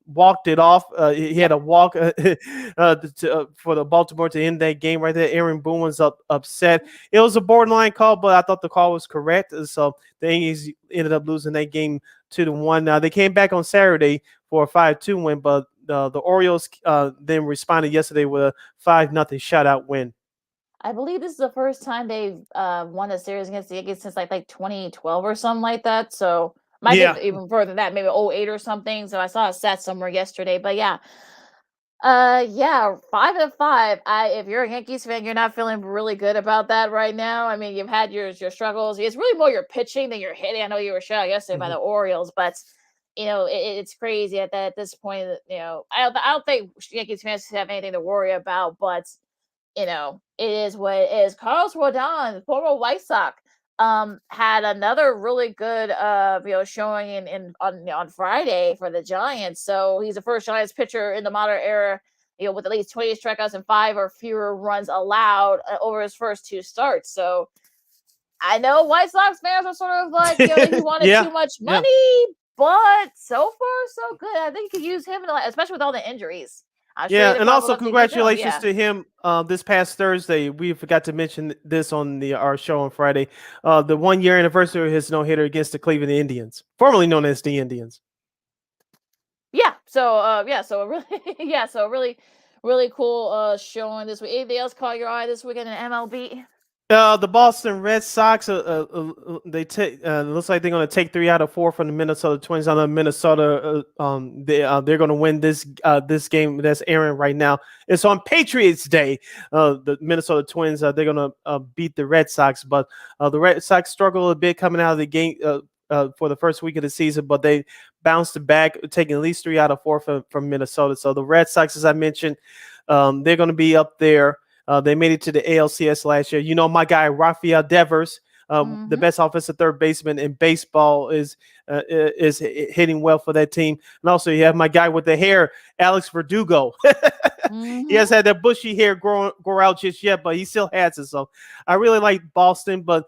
walked it off. He had a walk for the Baltimore to end that game right there. Aaron Boone was upset. It was a borderline call, but I thought the call was correct. So the Yankees ended up losing that game 2-1. Now they came back on Saturday for a 5-2 win, but the Orioles then responded yesterday with a 5-0 shutout win. I believe this is the first time they've won a series against the Yankees since like 2012 or something like that. So might be even further than that, maybe 2008 or something. So I saw a stat somewhere yesterday. But yeah, 5-5. If you're a Yankees fan, you're not feeling really good about that right now. I mean, you've had your struggles. It's really more your pitching than your hitting. I know you were shut out yesterday by the Orioles, but it's crazy at this point. I don't think Yankees fans have anything to worry about, but it is what it is. Carlos Rodon, former White Sox, had another really good showing on Friday for the Giants. So he's the first Giants pitcher in the modern era, with at least 20 strikeouts and 5 or fewer runs allowed over his first 2 starts. So I know White Sox fans are sort of like, he wanted too much money, but so far so good. I think you could use him, especially with all the injuries. And also congratulations to him this past Thursday. We forgot to mention this on our show on Friday. The 1-year anniversary of his no-hitter against the Cleveland Indians, formerly known as the Indians. Really, really cool showing this week. Anything else caught your eye this weekend in MLB? The Boston Red Sox, they looks like they're going to take 3 out of 4 from the Minnesota Twins. I know Minnesota, they're going to win this game that's airing right now. It's on Patriots Day. The Minnesota Twins, they're going to beat the Red Sox, but the Red Sox struggle a bit coming out of the game for the first week of the season, but they bounced back, taking at least 3 out of 4 from Minnesota. So the Red Sox, as I mentioned, they're going to be up there. They made it to the ALCS last year. You know, my guy Rafael Devers, the best offensive third baseman in baseball, is hitting well for that team. And also, you have my guy with the hair, Alex Verdugo. He has had that bushy hair grow out just yet, but he still has it. So I really like Boston, but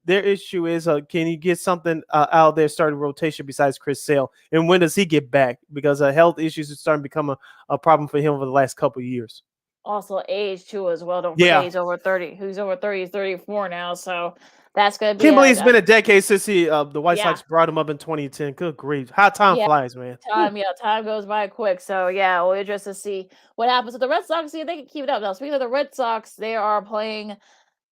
their issue is, can you get something out of their starting rotation besides Chris Sale? And when does he get back? Because health issues are starting to become a problem for him over the last couple of years. Also age too as well. Don't forget he's over 30. Who's over 30? He's 34 now. So that's gonna be. Can't believe it's been a decade since the White Sox brought him up in 2010. Good grief, how time flies, man. Time goes by quick. So yeah, we'll just to see what happens with the Red Sox. See if they can keep it up. Now, speaking of the Red Sox, they are playing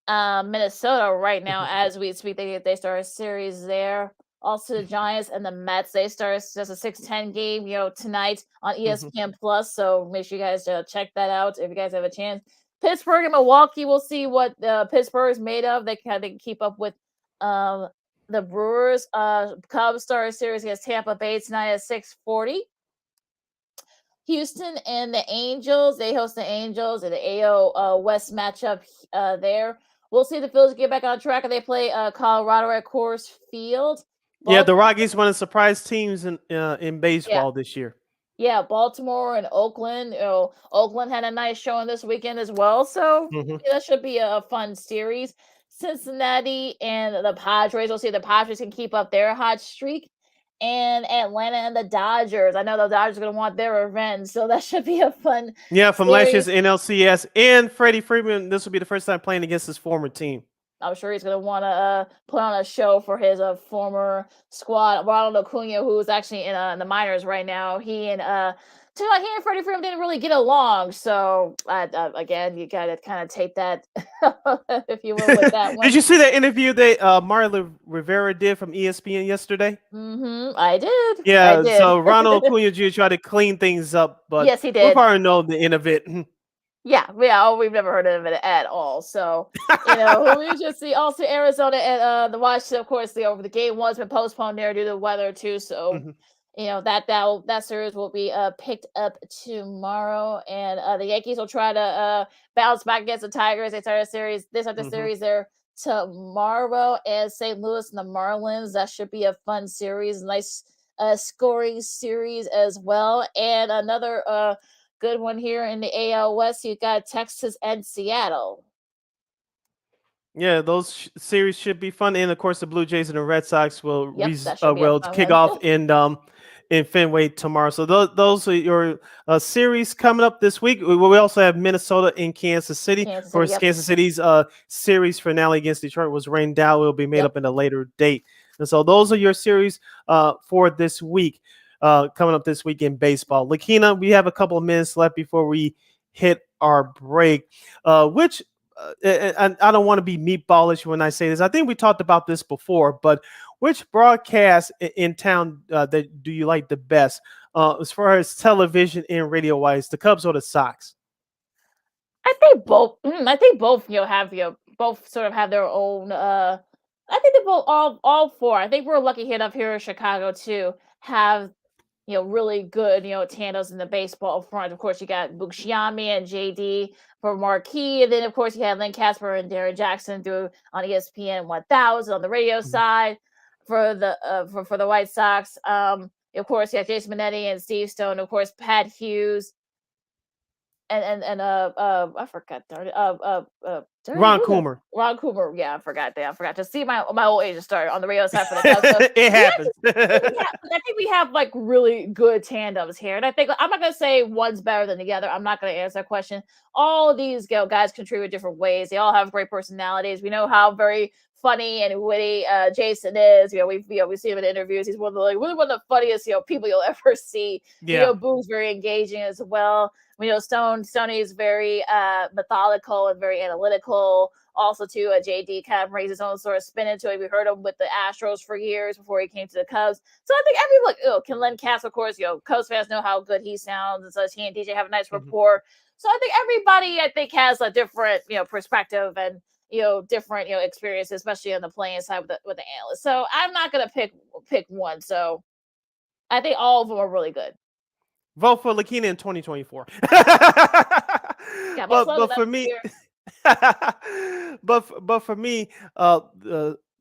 Minnesota right now as we speak. They start a series there. Also, the Giants and the Mets, they start just a 6-10 game, tonight on ESPN Plus. So make sure you guys check that out if you guys have a chance. Pittsburgh and Milwaukee, we'll see what Pittsburgh is made of. They can keep up with the Brewers. Cubs start a series against Tampa Bay tonight at 6:40. Houston and the Angels, they host the Angels in the AL West matchup there. We'll see the Phillies get back on track, and they play Colorado at Coors Field. Yeah, the Rockies one of the surprise teams in baseball this year. Yeah, Baltimore and Oakland. Oakland had a nice showing this weekend as well, so that should be a fun series. Cincinnati and the Padres. We'll see if the Padres can keep up their hot streak. And Atlanta and the Dodgers. I know the Dodgers are going to want their revenge, so that should be a fun from last year's NLCS. And Freddie Freeman, this will be the first time playing against his former team. I'm sure he's going to want to put on a show for his former squad. Ronald Acuna, who's actually in the minors right now, he and Freddie Freeman didn't really get along. So, again, you got to kind of take that, if you will, with that one. Did you see that interview that Mario Rivera did from ESPN yesterday? I did. Yeah, so Ronald Acuna Jr. tried to clean things up, but yes, he did. We'll probably know the end of it. Yeah, we've never heard of it at all. So, we just see also Arizona and the Washington, of course, the game one's been postponed there due to weather too. So, that series will be picked up tomorrow, and the Yankees will try to bounce back against the Tigers. They start the series there tomorrow, and St. Louis and the Marlins. That should be a fun series, nice scoring series as well, and another good one here in the AL West. You got Texas and Seattle. Yeah, those series should be fun, and of course, the Blue Jays and the Red Sox will kick off in Fenway tomorrow. So those are your series coming up this week. We also have Minnesota and Kansas City. Kansas City's series finale against Detroit was rained out. It will be made up in a later date. And so those are your series for this week. Coming up this week in baseball. Lakeena, we have a couple of minutes left before we hit our break, which and I don't want to be meatballish when I say this. I think we talked about this before, but which broadcast in town that do you like the best as far as television and radio wise, the Cubs or the Sox? I think both. Have both sort of have their own. I think they both all four. I think we're lucky enough here in Chicago to have really good, tandems in the baseball front. Of course, you got Buxiami and JD for Marquee. And then, of course, you have Lynn Casper and Darren Jackson on ESPN 1000 on the radio side for the White Sox. Of course, you have Jason Minetti and Steve Stone. Of course, Pat Hughes. And I forgot. Ron Coomer. Ron Coomer. Yeah, I forgot that. I forgot to see my old age start on the radio side for the Cubs. So it happens. I think we have really good tandems here, and I think I'm not gonna say one's better than the other. I'm not gonna answer that question. All of these guys contribute different ways. They all have great personalities. We know how very funny and witty Jason is. We see him in interviews. He's one of the funniest people you'll ever see. Yeah. Boo's very engaging as well. We know Stoney is very methodical and very analytical. Also, too, JD kind of brings his own sort of spin into it. We heard him with the Astros for years before he came to the Cubs. So I think everyone can Len Cass, of course. Cubs fans know how good he sounds, and so he and DJ have a nice rapport. So I think everybody has a different perspective, and different, experiences, especially on the playing side with the analysts. So I'm not gonna pick one. So I think all of them are really good. Vote for Lakeena in 2024. Yeah, but for me, but for me,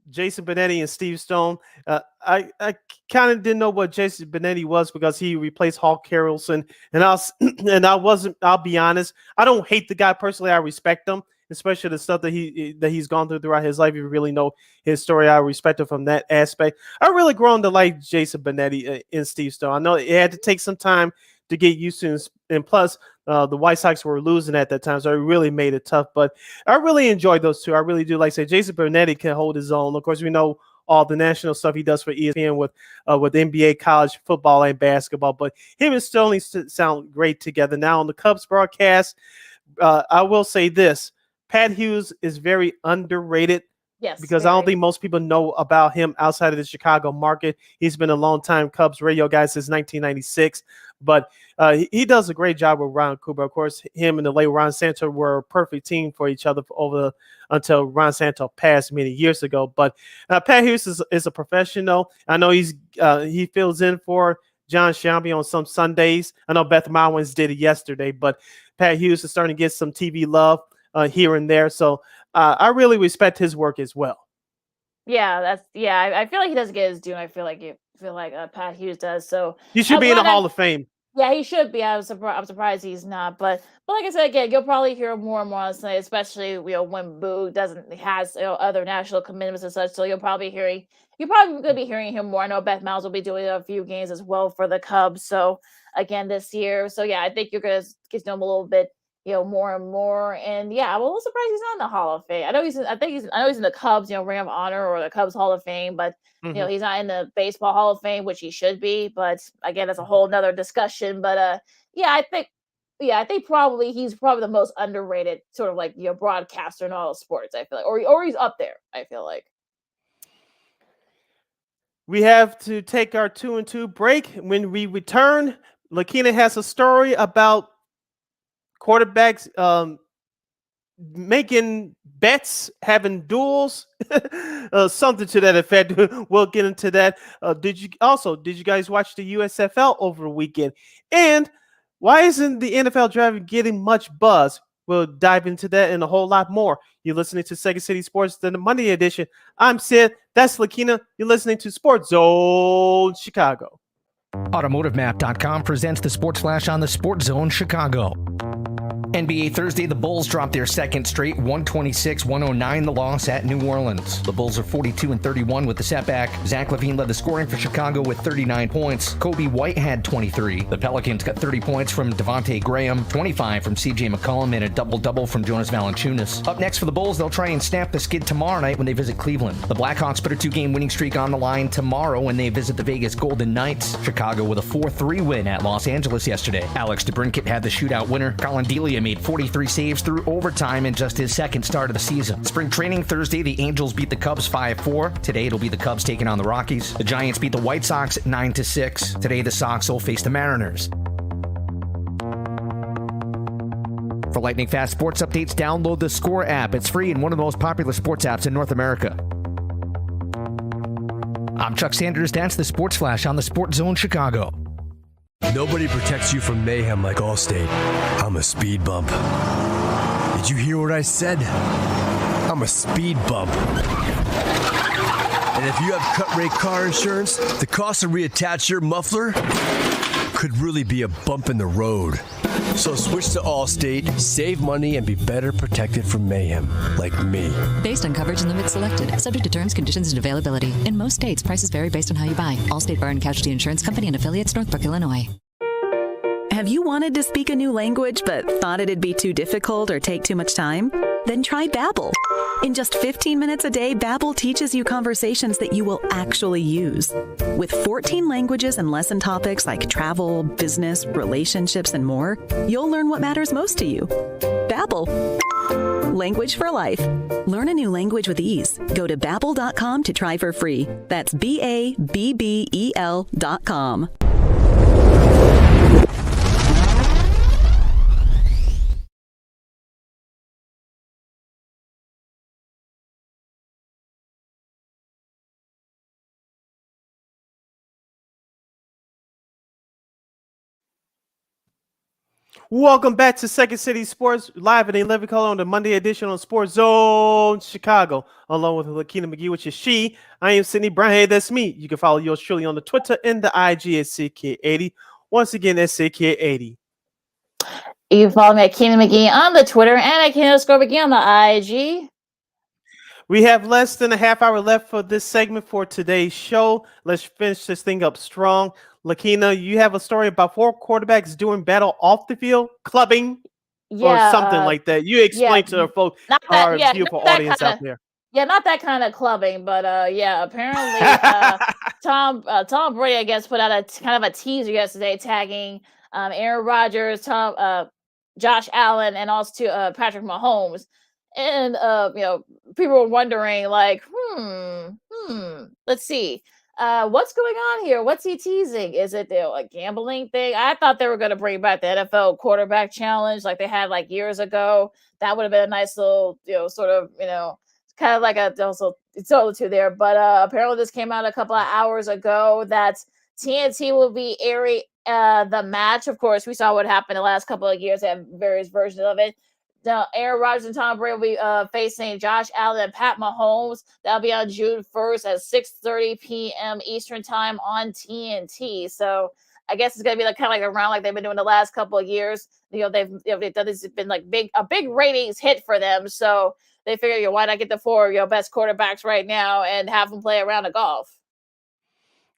Jason Benetti and Steve Stone. I kind of didn't know what Jason Benetti was because he replaced Hawk Harrelson, and I wasn't. I'll be honest. I don't hate the guy personally. I respect him, especially the stuff that he's gone through throughout his life. If you really know his story, I respect him from that aspect. I really grown to like Jason Benetti and Steve Stone. I know it had to take some time to get used to, and plus the White Sox were losing at that time, so it really made it tough. But I really enjoyed those two. I really do. Like I say, Jason Benetti can hold his own. Of course, we know all the national stuff he does for ESPN with NBA, college football, and basketball. But him and Sterling sound great together. Now on the Cubs broadcast, I will say this: Pat Hughes is very underrated. Yes, because I don't think most people know about him outside of the Chicago market. He's been a long-time Cubs radio guy since 1996, but he does a great job with Ron Cooper. Of course, him and the late Ron Santo were a perfect team for each other until Ron Santo passed many years ago. But Pat Hughes is a professional. I know he fills in for John Shelby on some Sundays. I know Beth Mowins did it yesterday, but Pat Hughes is starting to get some TV love here and there. So I really respect his work as well. Yeah, I feel like he doesn't get his due. I feel like Pat Hughes does. So he should be in the Hall of Fame. Yeah, he should be. I'm surprised he's not. But like I said again, you'll probably hear more and more on Sunday, especially when Boo has other national commitments and such. So you're probably going to be hearing him more. I know Beth Miles will be doing a few games as well for the Cubs. So again this year. So yeah, I think you're gonna get to know him a little bit, more and more. And yeah, I'm a little surprised he's not in the Hall of Fame. I know he's in the Cubs, Ring of Honor or the Cubs Hall of Fame, but he's not in the Baseball Hall of Fame, which he should be. But again, that's a whole nother discussion. But I think probably he's the most underrated sort of broadcaster in all of sports. I feel like, or he's up there. I feel like. We have to take our 2-2 break. When we return, Lakeena has a story about quarterbacks making bets, having duels, something to that effect. We'll get into that. Did you guys watch the USFL over the weekend? And why isn't the NFL draft getting much buzz? We'll dive into that and a whole lot more. You're listening to Second City Sports, the Monday edition. I'm Sid. That's Lakeena. You're listening to Sports Zone Chicago. AutomotiveMap.com presents the Sports Flash on the Sports Zone Chicago. NBA Thursday, the Bulls dropped their second straight, 126-109, the loss at New Orleans. The Bulls are 42-31 with the setback. Zach LaVine led the scoring for Chicago with 39 points. Kobe White had 23. The Pelicans got 30 points from Devontae Graham, 25 from CJ McCollum, and a double-double from Jonas Valanciunas. Up next for the Bulls, they'll try and snap the skid tomorrow night when they visit Cleveland. The Blackhawks put a 2-game winning streak on the line tomorrow when they visit the Vegas Golden Knights. Chicago with a 4-3 win at Los Angeles yesterday. Alex DeBrincat had the shootout winner. Colin Delia made 43 saves through overtime in just his second start of the season. Spring training Thursday, the Angels beat the Cubs 5-4. Today, it'll be the Cubs taking on the Rockies. The Giants beat the White Sox 9-6. Today, the Sox will face the Mariners. For lightning fast sports updates, download the Score app. It's free and one of the most popular sports apps in North America. I'm Chuck Sanders. That's the Sports Flash on the Sports Zone Chicago. Nobody protects you from mayhem like Allstate. I'm a speed bump. Did you hear what I said? I'm a speed bump. And if you have cut rate car insurance, the cost to reattach your muffler could really be a bump in the road. So switch to Allstate, save money, and be better protected from mayhem, like me. Based on coverage and limits selected, subject to terms, conditions, and availability. In most states, prices vary based on how you buy. Allstate Bar and Casualty Insurance Company and affiliates, Northbrook, Illinois. Have you wanted to speak a new language but thought it'd be too difficult or take too much time? Then try Babbel. In just 15 minutes a day, Babbel teaches you conversations that you will actually use. With 14 languages and lesson topics like travel, business, relationships, and more, you'll learn what matters most to you. Babbel. Language for life. Learn a new language with ease. Go to Babbel.com to try for free. That's BABBEL.com. Welcome back to Second City Sports, live in 11 color on the Monday edition on Sports Zone Chicago, along with Lakeena McGee, which is she. I am Sydney Brown. Hey, that's me. You can follow yours truly on the Twitter and the IG at SidKid80. Once again, that's SidKid80. You can follow me at Keenan McGee on the Twitter and at Keenan_McGee on the IG. We have less than a half hour left for this segment for today's show. Let's finish this thing up strong. Lakeena, you have a story about 4 quarterbacks doing battle off the field, clubbing, or something like that. You explain to our folks, our beautiful audience out there. Yeah, not that kind of clubbing, but apparently Tom Brady, I guess, put out a kind of a teaser yesterday tagging Aaron Rodgers, Josh Allen, and also Patrick Mahomes. And people were wondering, like, let's see. What's going on here? What's he teasing? Is it a gambling thing? I thought they were going to bring back the NFL quarterback challenge like they had like years ago. That would have been a nice little, sort of, kind of like a also two there. But apparently this came out a couple of hours ago that TNT will be airing the match. Of course, we saw what happened the last couple of years. They have various versions of it. Aaron Rodgers and Tom Brady will be facing Josh Allen and Pat Mahomes. That'll be on June 1st at 6:30 p.m. Eastern time on TNT. So I guess it's gonna be kind of like a round like they've been doing the last couple of years. They've done this. It's been like a big ratings hit for them. So they figure, why not get the 4 best quarterbacks right now and have them play a round of golf?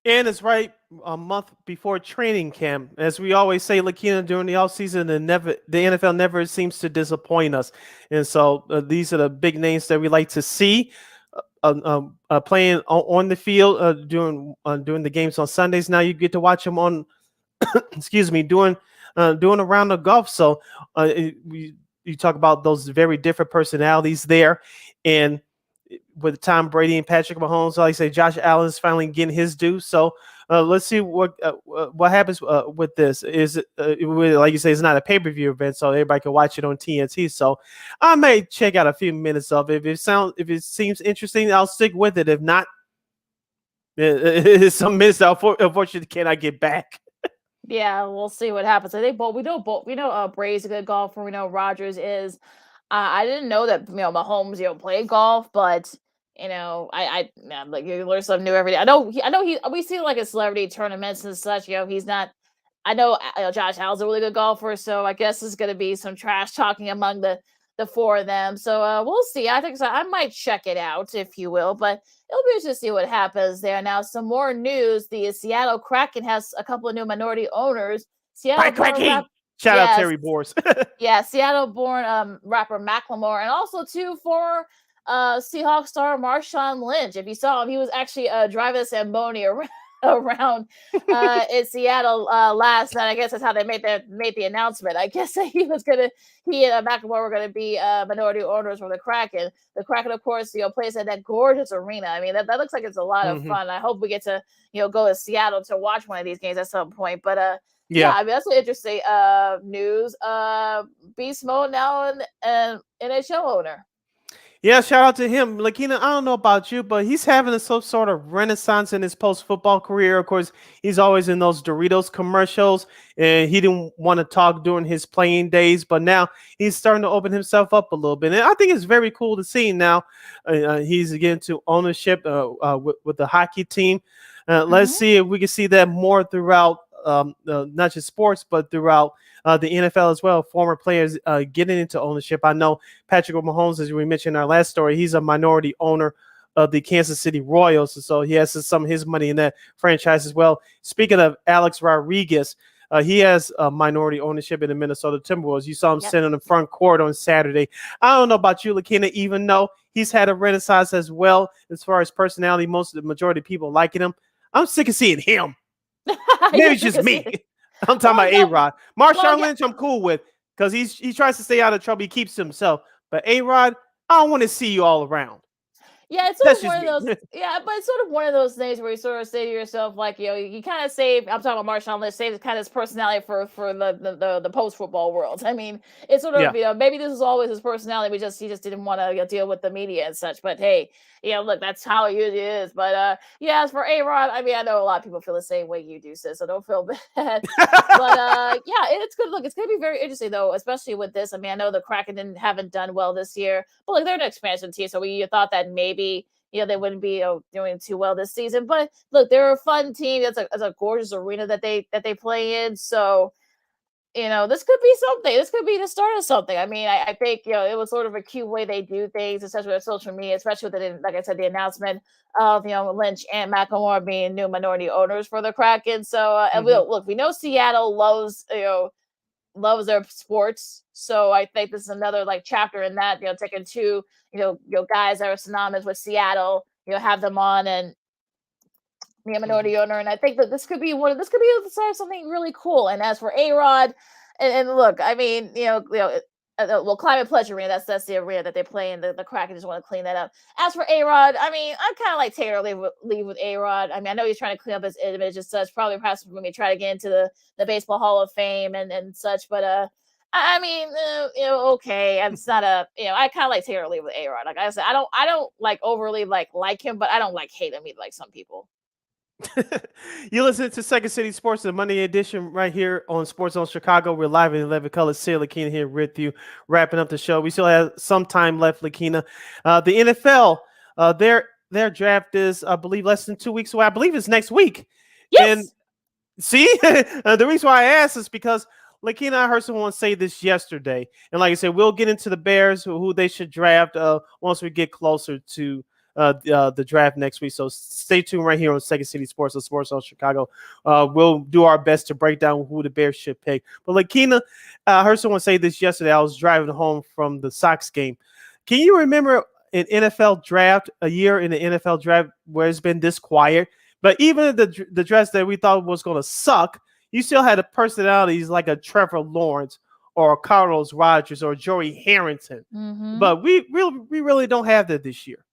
And it's right a month before training camp. As we always say, Lakeena, during the offseason, the NFL never seems to disappoint us. And so these are the big names that we like to see playing on the field during the games on Sundays. Now you get to watch them on, doing a round of golf. So you talk about those very different personalities there. And with Tom Brady and Patrick Mahomes, like I say, Josh Allen is finally getting his due. So let's see what happens with this. Is it, like you say, it's not a pay-per-view event, so everybody can watch it on TNT. So I may check out a few minutes of it. If it seems interesting, I'll stick with it. If not, it's some minutes unfortunately cannot get back. Yeah, we'll see what happens. I think we know Brady's a good golfer. We know Rodgers is. I didn't know that Mahomes played golf, but I like you learn something new every day. I know we see like a celebrity tournaments and such. He's not. I know Josh Allen's a really good golfer, so I guess there's going to be some trash talking among the 4 of them. So we'll see. I think so. I might check it out, if you will, but it'll be interesting to see what happens there. Now, some more news: the Seattle Kraken has a couple of new minority owners. Shout out Terry Boers. Yeah, Seattle-born rapper Macklemore, and also too former Seahawks star Marshawn Lynch. If you saw him, he was actually driving a Zamboni around in Seattle last night. I guess that's how they made the announcement. I guess that he and Macklemore were going to be minority owners for the Kraken. The Kraken, of course, plays at that gorgeous arena. I mean, that looks like it's a lot of fun. I hope we get to go to Seattle to watch one of these games at some point. But yeah, I mean, that's an interesting news. Beast Mode now an NHL owner. Yeah, shout out to him. Lakeena, I don't know about you, but he's having some sort of renaissance in his post-football career. Of course, he's always in those Doritos commercials, and he didn't want to talk during his playing days, but now he's starting to open himself up a little bit. And I think it's very cool to see now he's getting to ownership with the hockey team. Let's see if we can see that more throughout not just sports, but throughout the NFL as well. Former players getting into ownership. I know Patrick Mahomes, as we mentioned in our last story, he's a minority owner of the Kansas City Royals, so he has some of his money in that franchise as well. Speaking of Alex Rodriguez, he has a minority ownership in the Minnesota Timberwolves. You saw him sitting on the front court on Saturday. I don't know about you, Lakeena, even though he's had a renaissance as well as far as personality. The majority of people liking him. I'm sick of seeing him. Maybe it's just me. I'm talking about A-Rod. Marshawn Lynch, I'm cool with because he tries to stay out of trouble. He keeps to himself. But A-Rod, I don't want to see you all around. Yeah, it's sort That's of just one of me. those. Yeah, but it's sort of one of those things where you sort of say to yourself, like, you kind of save. I'm talking about Marshawn Lynch, save kind of his personality for the post football world. I mean, it's sort Yeah. of maybe this is always his personality. He just didn't want to deal with the media and such. But hey, look, that's how it usually is. But yeah, as for A-Rod, I mean, I know a lot of people feel the same way you do, sis. So don't feel bad. But yeah, it's good. Look, it's gonna be very interesting though, especially with this. I mean, I know the Kraken haven't done well this year, but like they're an expansion team, so you thought that maybe they wouldn't be doing too well this season. But look, they're a fun team. It's a gorgeous arena that they play in. So this could be something. This could be the start of something. I mean, I think it was sort of a cute way they do things, especially with social media, especially with like I said, the announcement of Lynch and McLemore being new minority owners for the Kraken. So and we know Seattle loves their sports. So I think this is another like chapter in that, taking two, guys that are synonymous with Seattle, have them on and be a minority owner. And I think that this could be the start of something really cool. And as for A-Rod, and look, I mean, well, Climate Pledge Arena, that's the arena that they play in. The Kraken just want to clean that up. As for A-Rod, I mean, I'm kind of like Taylor leave with A-Rod. I mean, I know he's trying to clean up his image and such, perhaps when we try to get into the Baseball Hall of Fame and such, but I mean, okay, it's not I kind of like Taylor leave with A-Rod. Like I said, I don't like overly like him, but I don't like hate him either, like some people. You listen to Second City Sports, the Monday edition, right here on Sports Zone Chicago. We're live in 11 colors. Sid, Lakeena here with you, wrapping up the show. We still have some time left, Lakeena. The NFL, their draft is, I believe, less than 2 weeks away. I believe it's next week. Yes. And see, the reason why I asked is because Lakeena, I heard someone say this yesterday, and like I said, we'll get into the Bears, who they should draft once we get closer to the draft next week. So stay tuned right here on Second City Sports and Sports on Chicago. We'll do our best to break down who the Bears should pick. But Lakeena, I heard someone say this yesterday. I was driving home from the Sox game. Can you remember an NFL draft, a year in the NFL draft where it's been this quiet? But even the draft that we thought was going to suck, you still had the personalities like a Trevor Lawrence or a Carlos Rogers or Joey Harrington. Mm-hmm. But we really don't have that this year.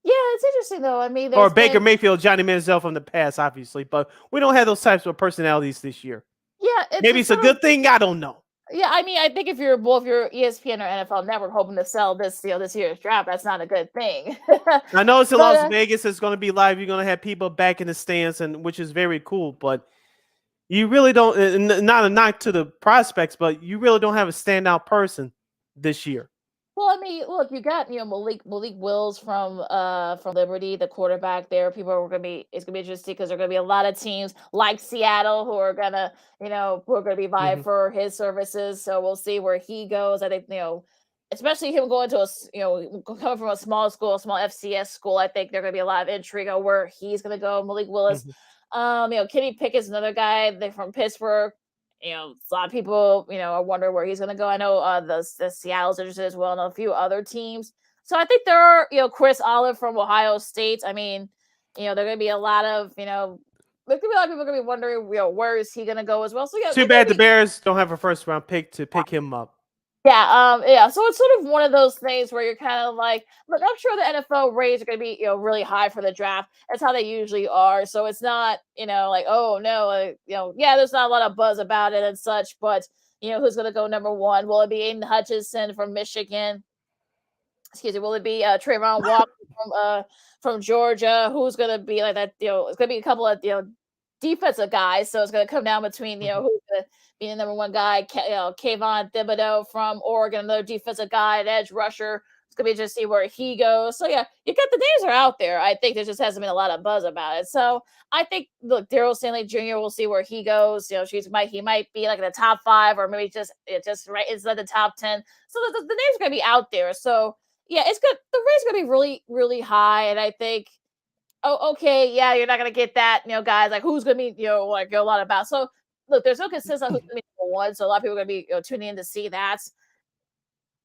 Yeah, it's interesting though. I mean, or Baker Mayfield, Johnny Manziel from the past, obviously, but we don't have those types of personalities this year. Yeah, maybe it's a good thing. I don't know. Yeah, I mean, I think if you're ESPN or NFL Network hoping to sell this year's draft, that's not a good thing. I know it's in Las Vegas. It's going to be live. You're going to have people back in the stands, and which is very cool. But you really don't. Not a knock to the prospects, but you really don't have a standout person this year. Well, I mean, look, you got Malik Wills from Liberty, the quarterback there. It's gonna be interesting because there are gonna be a lot of teams like Seattle who are gonna be vying for his services. So we'll see where he goes. I think especially him going to coming from a small school, a small FCS school. I think there's gonna be a lot of intrigue on where he's gonna go. Malik Willis, Kenny Pickett's another guy. They're from Pittsburgh. A lot of people, are wondering where he's going to go. I know the Seattle's interested as well, and a few other teams. So I think there are, Chris Olive from Ohio State. I mean, there are going to be a lot of, there's going to be a lot of people going to be wondering, where is he going to go as well. So yeah, too bad the Bears don't have a first round pick to pick him up. Yeah, so it's sort of one of those things where you're kind of like, look, I'm sure the NFL rates are going to be, really high for the draft. That's how they usually are. So it's not, like, oh no, there's not a lot of buzz about it and such. But who's going to go number one? Will it be Aiden Hutchinson from Michigan? Excuse me. Will it be Trayvon Walker from Georgia? Who's going to be like that? It's going to be a couple of defensive guys. So it's going to come down between who's going to be the number one guy, Kayvon Thibodeau from Oregon, another defensive guy, an edge rusher. It's going to be just see where he goes. So, yeah, you got the names are out there. I think there just hasn't been a lot of buzz about it. So, I think, look, Darryl Stanley Jr., we'll see where he goes. He might be like in the top 5 or maybe just right inside the top 10. So, the names are going to be out there. So, yeah, it's good. The rate's going to be really, really high. And I think, okay, yeah, you're not going to get that, guys, like who's going to be, like a lot about. So, look, there's no consensus on who's going to be number one, so a lot of people are going to be tuning in to see that.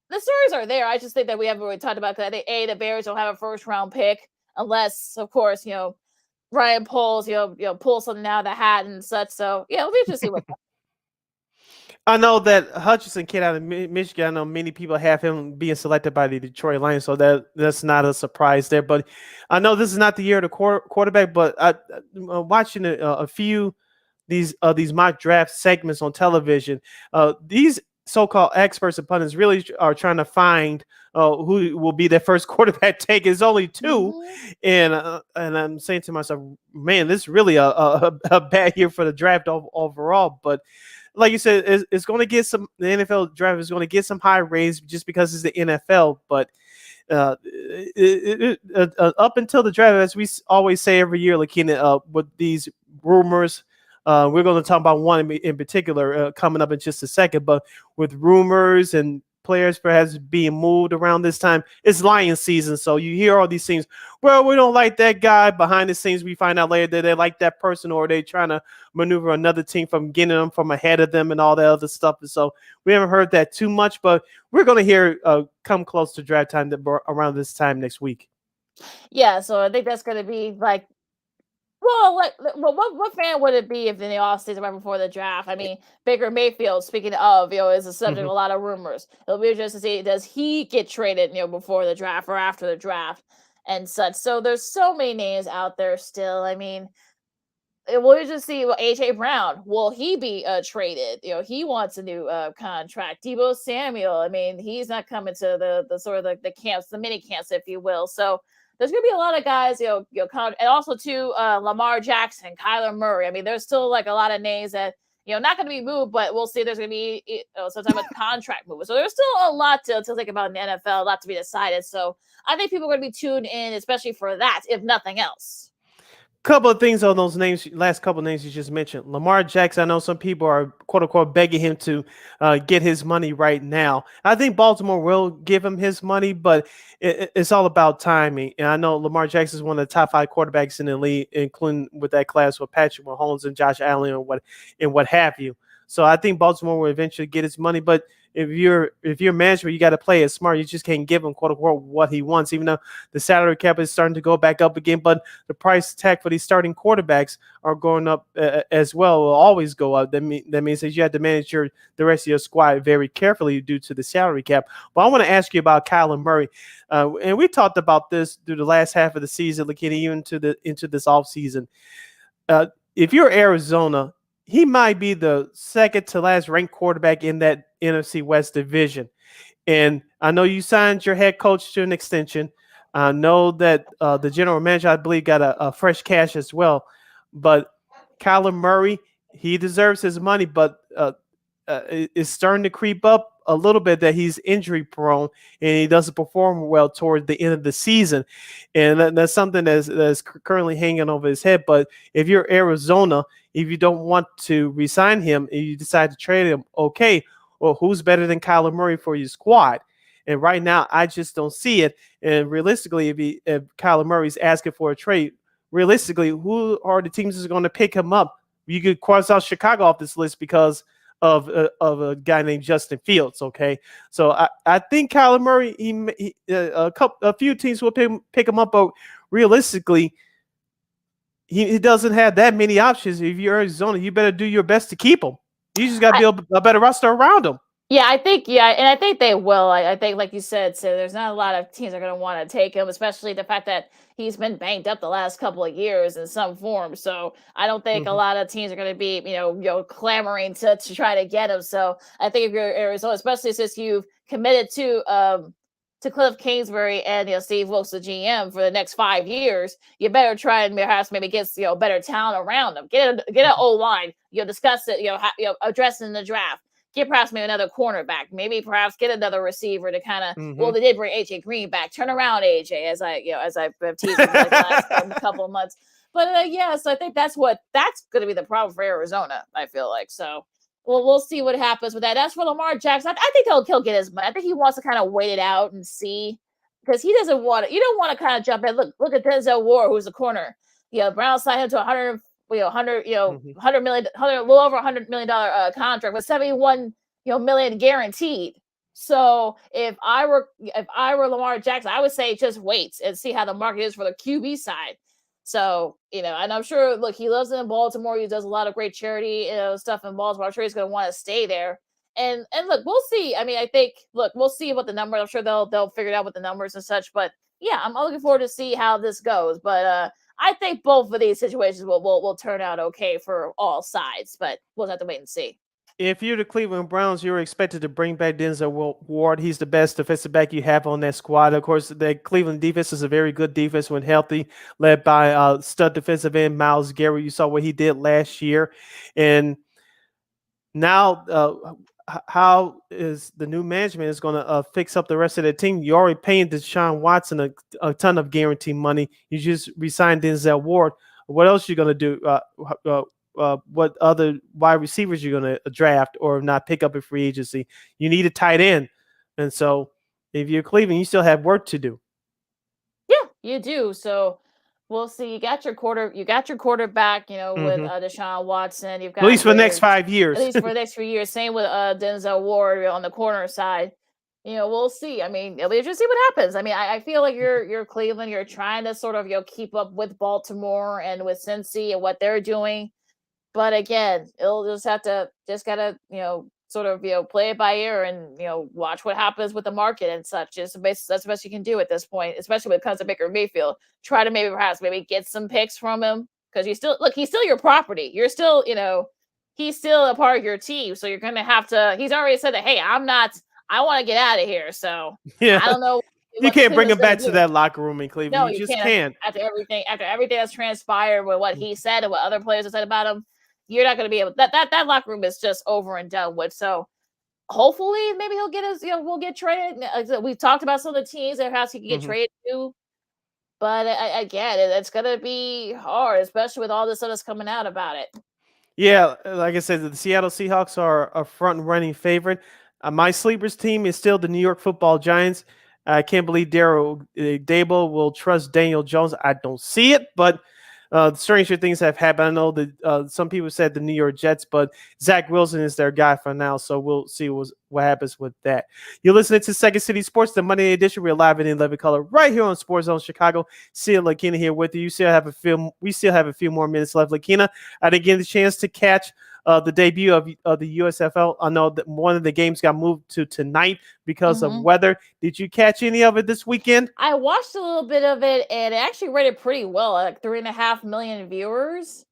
The stories are there. I just think that we haven't really talked about because I think the Bears don't have a first round pick unless, of course, Ryan Poles, pulls something out of the hat and such. So yeah, it'll be interesting. I know that Hutchinson kid out of Michigan. I know many people have him being selected by the Detroit Lions, so that's not a surprise there. But I know this is not the year of the quarterback. But watching a few these mock draft segments on television, these so-called experts and pundits really are trying to find who will be their first quarterback take. It's only 2, and I'm saying to myself, man, this is really a bad year for the draft overall. But like you said, it's going to get some. The NFL draft is going to get some high ratings just because it's the NFL. But up until the draft, as we always say every year, Lakeena, with these rumors, we're going to talk about one in particular coming up in just a second. But with rumors and players perhaps being moved around this time, it's Lion season, so you hear all these things. Well, we don't like that guy. Behind the scenes, we find out later that they like that person, or they trying to maneuver another team from getting them from ahead of them and all that other stuff. And so we haven't heard that too much, but we're going to hear come close to draft time around this time next week. Yeah, so I think that's going to be like, what fan would it be if in the off season right before the draft? I mean, Baker Mayfield, speaking of, is a subject of a lot of rumors. It'll be interesting to see, does he get traded, before the draft or after the draft and such. So there's so many names out there still. I mean, we'll just see. Well, AJ Brown, will he be traded? He wants a new contract. Deebo Samuel, I mean, he's not coming to the sort of the camps, the mini camps, if you will. So there's going to be a lot of guys, and also too, Lamar Jackson, Kyler Murray. I mean, there's still like a lot of names that, not going to be moved, but we'll see. There's going to be some type of contract movement. So there's still a lot to think about in the NFL, a lot to be decided. So I think people are going to be tuned in, especially for that, if nothing else. Couple of things on those names, last couple of names you just mentioned. Lamar Jackson, I know some people are quote unquote begging him to get his money right now. I think Baltimore will give him his money, but it's all about timing. And I know Lamar Jackson is one of the top 5 quarterbacks in the league, including with that class with Patrick Mahomes and Josh Allen and what have you. So I think Baltimore will eventually get his money, but if you're management, you got to play it smart. You just can't give him quote unquote what he wants, even though the salary cap is starting to go back up again. But the price tag for these starting quarterbacks are going up as well. Will always go up. That means that you have to manage the rest of your squad very carefully due to the salary cap. But I want to ask you about Kyler Murray, and we talked about this through the last half of the season, looking even into this offseason. If you're Arizona, he might be the second to last ranked quarterback in that NFC West division. And I know you signed your head coach to an extension. I know that the general manager, I believe, got a fresh cash as well. But Kyler Murray, he deserves his money, but it's starting to creep up a little bit that he's injury prone and he doesn't perform well toward the end of the season. And that's something that's currently hanging over his head. But if you're Arizona, if you don't want to resign him and you decide to trade him, okay, well, who's better than Kyler Murray for your squad? And right now, I just don't see it. And realistically, if Kyler Murray's asking for a trade, realistically, who are the teams that's going to pick him up? You could cross out Chicago off this list because of a guy named Justin Fields. Okay, so I think Kyler Murray, a few teams will pick him up, but realistically, he doesn't have that many options. If you're Arizona, you better do your best to keep him. You just got to build a better roster around him. Yeah, I think they will. I think, like you said, so there's not a lot of teams that are going to want to take him, especially the fact that he's been banged up the last couple of years in some form. So I don't think a lot of teams are going to be, clamoring to try to get him. So I think if you're Arizona, especially since you've committed to Cliff Kingsbury and Steve Wilkes, the GM, for the next 5 years, you better try and perhaps maybe get better talent around them. Get an O line. Discuss it. Address it in the draft. Get perhaps maybe another cornerback. Maybe perhaps get another receiver to kind of. Well, they did bring AJ Green back. Turn around AJ, as I've teased him like the last couple of months. But so I think that's going to be the problem for Arizona. I feel like so. Well, we'll see what happens with that. As for Lamar Jackson, I think he'll get his money. I think he wants to kind of wait it out and see, because he doesn't want to. You don't want to kind of jump in. Look at Denzel Ward, who's a corner. Brown signed him to $100 million, a little over $100 million contract with $71 million guaranteed. So if I were Lamar Jackson, I would say just wait and see how the market is for the QB side. So, and I'm sure, look, he lives in Baltimore. He does a lot of great charity, stuff in Baltimore. I'm sure he's going to want to stay there. And look, we'll see. I mean, I think we'll see what the numbers. I'm sure they'll figure it out with the numbers and such. But yeah, I'm looking forward to see how this goes. But I think both of these situations will turn out okay for all sides. But we'll have to wait and see. If you're the Cleveland Browns, you're expected to bring back Denzel Ward. He's the best defensive back you have on that squad. Of course, the Cleveland defense is a very good defense when healthy, led by stud defensive end Myles Garrett. You saw what he did last year. And now, how is the new management is going to fix up the rest of the team? You're already paying Deshaun Watson a ton of guaranteed money. You just re-signed Denzel Ward. What else are you going to do? What other wide receivers you're going to draft or not pick up in free agency? You need a tight end. And so if you're Cleveland, you still have work to do. Yeah, you do. So we'll see. You got your quarterback, with Deshaun Watson. You've got At least for the next 5 years. At least for the next few years. Same with Denzel Ward on the corner side. We'll see. I mean, it'll be interesting to see what happens. I mean, I feel like you're Cleveland. You're trying to sort of keep up with Baltimore and with Cincy and what they're doing. But again, it'll gotta sort of play it by ear and watch what happens with the market and such. That's the best you can do at this point, especially when it comes to Baker Mayfield. Try to perhaps get some picks from him because he's still your property. You're still he's still a part of your team, so you're gonna have to. He's already said that. Hey, I want to get out of here. So yeah, I don't know. You can't bring him back to that locker room in Cleveland. No, you just can't. After everything that's transpired with what he said and what other players have said about him. You're not going to be able that locker room is just over and done with. So hopefully maybe he'll get we'll get traded. We've talked about some of the teams that perhaps he can get traded to. But again, it's going to be hard, especially with all this stuff that's coming out about it. Yeah, like I said, the Seattle Seahawks are a front-running favorite. My sleepers team is still the New York Football Giants. I can't believe Daryl Dable will trust Daniel Jones. I don't see it, but stranger things have happened. I know that some people said the New York Jets, but Zach Wilson is their guy for now, so we'll see what happens with that. You're listening to Second City Sports, the Monday edition. We're live in living color right here on Sports Zone Chicago. Sid, Lakeena here with you. We still have a few more minutes left. Lakeena, I didn't get a chance to catch the debut of the USFL. I know that one of the games got moved to tonight because of weather. Did you catch any of it this weekend? I watched a little bit of it, and it actually rated pretty well, like 3.5 million viewers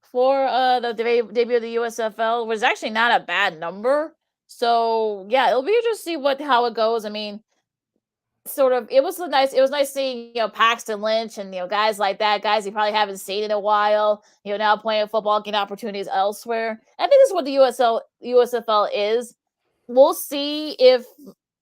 for the debut of the USFL. It was actually not a bad number. So yeah, it'll be interesting to see how it goes. I mean, it was nice seeing Paxton Lynch and guys like that, guys you probably haven't seen in a while, now playing football, getting opportunities elsewhere. I think this is what the USFL is. We'll see if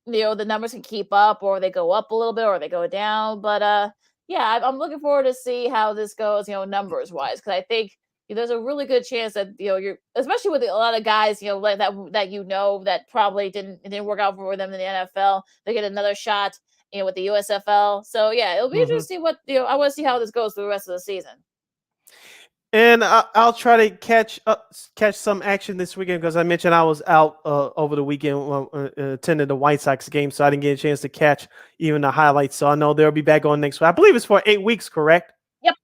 the numbers can keep up, or they go up a little bit, or they go down. But yeah, I'm looking forward to see how this goes, numbers wise, because I think there's a really good chance that you're, especially with a lot of guys like that probably didn't work out for them in the NFL. They get another shot with the USFL. So yeah, it'll be interesting what I want to see how this goes for the rest of the season. And I'll try to catch some action this weekend because I mentioned I was out over the weekend attending the White Sox game, so I didn't get a chance to catch even the highlights. So I know they'll be back on next week. I believe it's for 8 weeks, correct? Yep.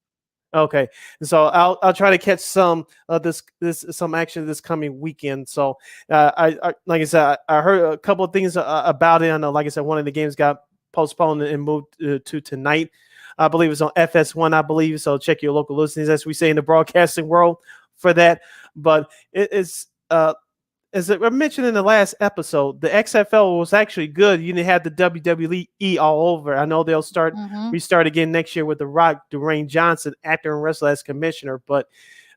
Okay, so I'll try to catch some some action this coming weekend. So I like I said, I heard a couple of things about it. I know, like I said, one of the games got postponed and moved to tonight. I believe it's on FS1, I believe. So check your local listings, as we say in the broadcasting world, for that. But it's as I mentioned in the last episode, the XFL was actually good. You didn't have the WWE all over. I know they'll restart again next year with The Rock, Dwayne Johnson, actor and wrestler as commissioner. But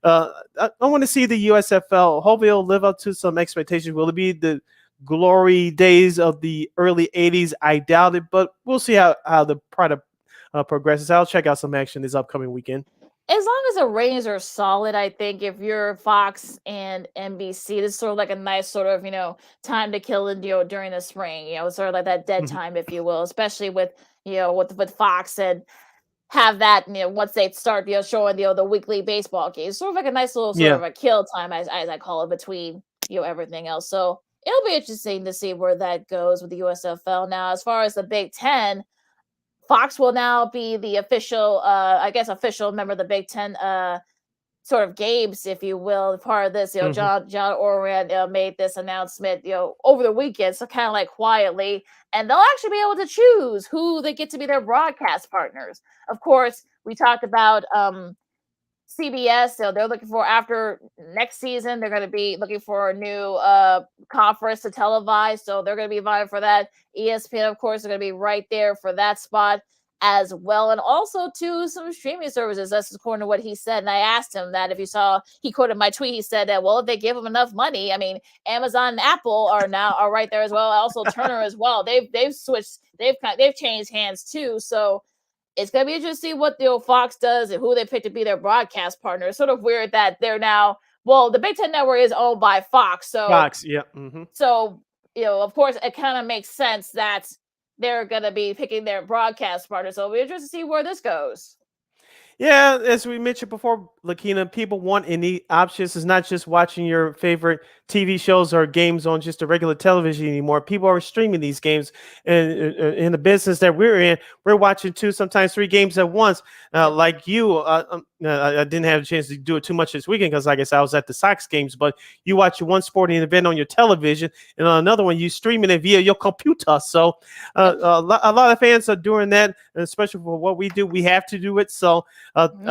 I want to see the USFL. Hopefully it'll live up to some expectations. Will it be the glory days of the early 80s? I doubt it, but we'll see how the product progresses. I'll check out some action this upcoming weekend. As long as the ratings are solid, I think if you're Fox and NBC, this is sort of like a nice sort of time to kill and during the spring. Sort of like that dead time, if you will, especially with with Fox, and have that once they start showing the weekly baseball games, sort of like a nice little sort of a kill time, as I call it, between everything else. So it'll be interesting to see where that goes with the USFL. Now, as far as the Big Ten, Fox will now be the official, official member of the Big Ten sort of games, if you will, part of this. John Oran made this announcement, over the weekend, so kind of like quietly, and they'll actually be able to choose who they get to be their broadcast partners. Of course, we talked about CBS, so they're looking for, after next season, they're going to be looking for a new conference to televise, so they're going to be vying for that. ESPN, of course, are going to be right there for that spot as well, and also to some streaming services. That's according to what he said. And I asked him that, if you saw, he quoted my tweet. He said that, well, if they give him enough money, I mean, Amazon and Apple are right there as well. Also Turner as well. They've switched. They've changed hands too. So it's going to be interesting what Fox does and who they pick to be their broadcast partner. It's sort of weird that they're now, well, the Big Ten Network is owned by Fox. So Fox, yeah. Mm-hmm. So, of course, it kind of makes sense that they're going to be picking their broadcast partner. So it'll be interesting to see where this goes. Yeah, as we mentioned before, Lakeena, people want any options. It's not just watching your favorite TV shows or games on just a regular television anymore. People are streaming these games, and in the business that we're in, we're watching 2, sometimes 3 games at once. Like you, I didn't have a chance to do it too much this weekend because, like I said, I was at the Sox games. But you watch one sporting event on your television, and on another one, you streaming it via your computer. So a lot of fans are doing that, especially for what we do. We have to do it. So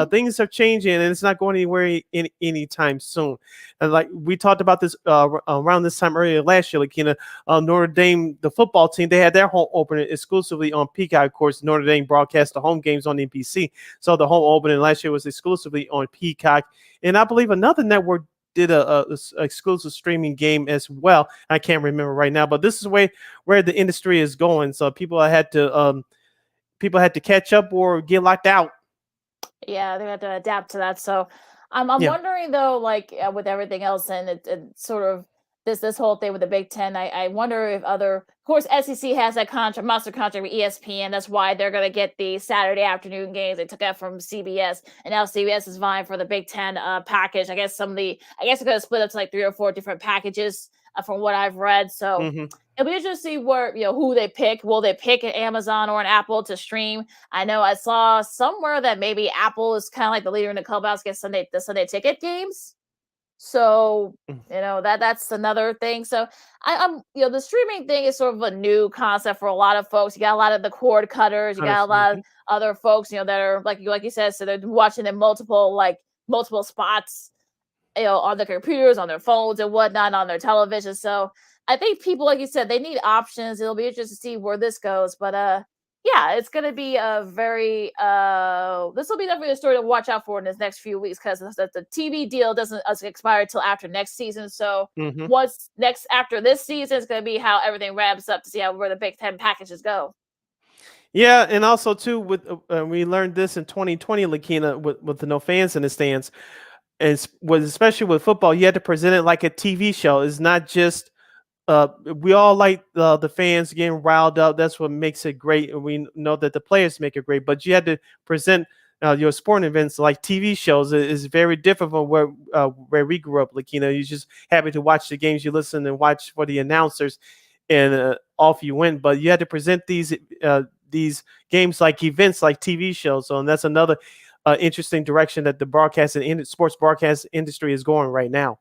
things are changing, and it's not going anywhere anytime soon. And like we talked about this around this time earlier last year, Lakeena, Notre Dame, the football team, they had their home opener exclusively on Peacock. Of course, Notre Dame broadcast the home games on NBC, so the home opening last year was exclusively on Peacock. And I believe another network did a exclusive streaming game as well. I can't remember right now, but this is where the industry is going. So people had to catch up or get locked out. Yeah, they have to adapt to that. So I'm wondering though, like with everything else, and it sort of this whole thing with the Big Ten, I wonder if of course, SEC has that monster contract with ESPN. That's why they're going to get the Saturday afternoon games. They took that from CBS, and now CBS is vying for the Big Ten package. I guess they're going to split up to like 3 or 4 different packages from what I've read. So it'll be interesting to see where, who they pick. Will they pick an Amazon or an Apple to stream? I know I saw somewhere that maybe Apple is kind of like the leader in the clubhouse against the Sunday ticket games. So, that's another thing. So I'm the streaming thing is sort of a new concept for a lot of folks. You got a lot of the cord cutters. You got a lot of other folks, that are like you said, so they're watching in multiple spots, on their computers, on their phones and whatnot, on their television. So I think people, like you said, they need options. It'll be interesting to see where this goes. But yeah, it's going to be a very this will be definitely a story to watch out for in this next few weeks, because the TV deal doesn't expire until after next season. So what's next after this season is going to be how everything ramps up to see where the Big Ten packages go. Yeah, and also too, with we learned this in 2020, Lakeena, with the no fans in the stands, and especially with football, you had to present it like a TV show. It's not just we all like the fans getting riled up. That's what makes it great. And we know that the players make it great, but you had to present your sporting events like TV shows. Is very different from where we grew up. Like, you're just happy to watch the games, you listen and watch for the announcers, and off you went. But you had to present these games like events, like TV shows. So, and that's another interesting direction that the broadcast and sports broadcast industry is going right now.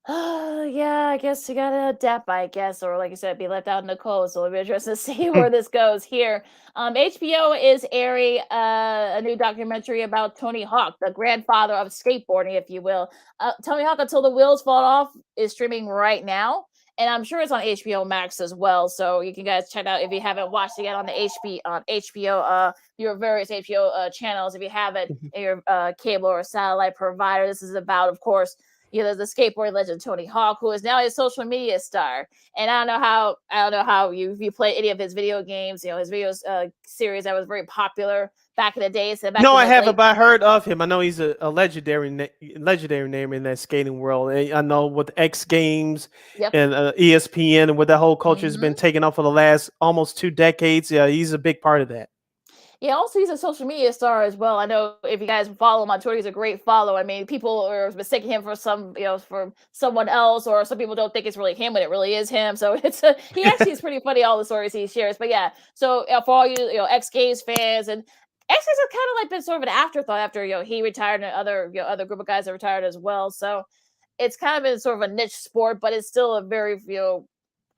Yeah, I guess you gotta adapt, or like you said, be left out in the cold. So it'll be interesting to see where this goes here. HBO is airing a new documentary about Tony Hawk, the grandfather of skateboarding, if you will. Tony Hawk Until the Wheels Fall Off is streaming right now, and I'm sure it's on HBO Max as well. So you can guys check it out if you haven't watched it yet on HBO, your various HBO channels. If you have it in your cable or satellite provider, this is about, of course, the skateboard legend Tony Hawk, who is now a social media star. And I don't know how you play any of his video games, his videos series that was very popular back in the day. So no, I haven't, but I heard of him. I know he's a legendary name in that skating world. I know with X Games and ESPN, and what that whole culture has been taking off for the last almost 2 decades. Yeah, he's a big part of that. Yeah, also he's a social media star as well. I know if you guys follow him on Twitter, he's a great follow. I mean, people are mistaking him for for someone else, or some people don't think it's really him when it really is him. So he actually is pretty funny, all the stories he shares. But yeah, so for all you X Games fans, and Actually, it's kind of like been sort of an afterthought after he retired and other group of guys that retired as well. So it's kind of been sort of a niche sport, but it's still a very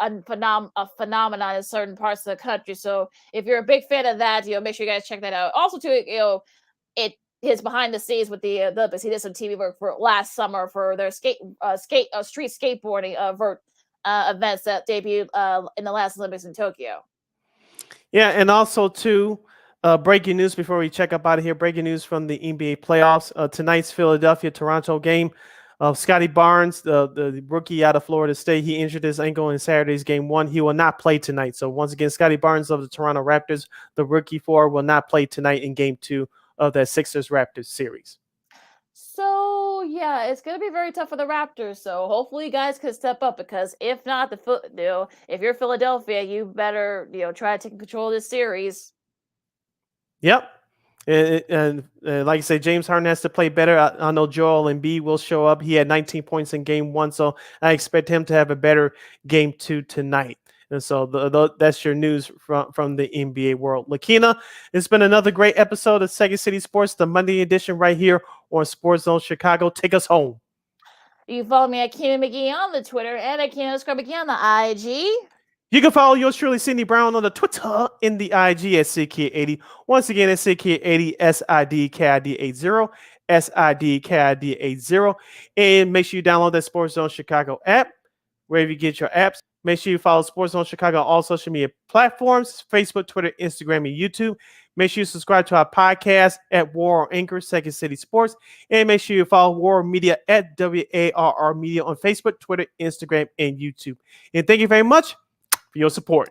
a phenomenon in certain parts of the country. So if you're a big fan of that, make sure you guys check that out. Also, too, it his behind the scenes with the Olympics. He did some TV work for last summer for their street skateboarding events that debuted in the last Olympics in Tokyo. Yeah, and also too, breaking news before we check up out of here. Breaking news from the NBA playoffs. Tonight's Philadelphia-Toronto game. Scotty Barnes, the rookie out of Florida State, he injured his ankle in Saturday's game 1. He will not play tonight. So once again, Scotty Barnes of the Toronto Raptors, the rookie forward, will not play tonight in game 2 of that Sixers-Raptors series. So yeah, it's gonna be very tough for the Raptors. So hopefully, you guys can step up, because if not, if you're Philadelphia, you better try to take control of this series. Yep. And like I said, James Harden has to play better. I know Joel Embiid will show up. He had 19 points in game 1, so I expect him to have a better game 2 tonight. And so that's your news from the NBA world. Lakeena, it's been another great episode of Second City Sports, the Monday edition right here on Sports Zone Chicago. Take us home. You can follow me at Keenan McGee on the Twitter and at Keenan_McGee on the IG. You can follow yours truly, Sidney Brown, on the Twitter in the IG at SidKid80. Once again, it's SidKid80, SIDKID80, SIDKID80. And make sure you download that Sports Zone Chicago app, wherever you get your apps. Make sure you follow Sports Zone Chicago on all social media platforms, Facebook, Twitter, Instagram, and YouTube. Make sure you subscribe to our podcast at War on Anchor, Second City Sports. And make sure you follow War Media at WARR Media on Facebook, Twitter, Instagram, and YouTube. And thank you very much for your support.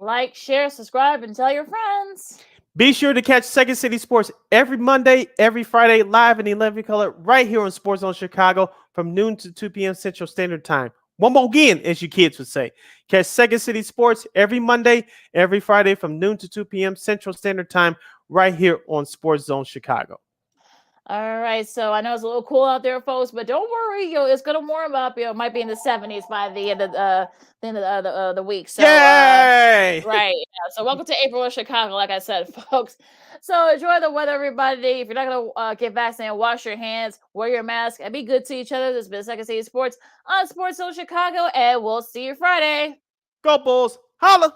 Like, share, subscribe, and tell your friends. Be sure to catch Second City Sports every Monday, every Friday, live in 11 color, right here on Sports Zone Chicago from noon to 2 p.m. Central Standard Time. One more again, as you kids would say. Catch Second City Sports every Monday, every Friday from noon to 2 p.m. Central Standard Time, right here on Sports Zone Chicago. All right, so I know it's a little cool out there, folks, but don't worry, it's gonna warm up. It might be in the 70s by the end of the week. So, yay! Right. Yeah. So welcome to April in Chicago, like I said, folks. So enjoy the weather, everybody. If you're not gonna get vaccinated, wash your hands, wear your mask, and be good to each other. This has been Second City Sports on Sports Zone Chicago, and we'll see you Friday. Go Bulls! Holla!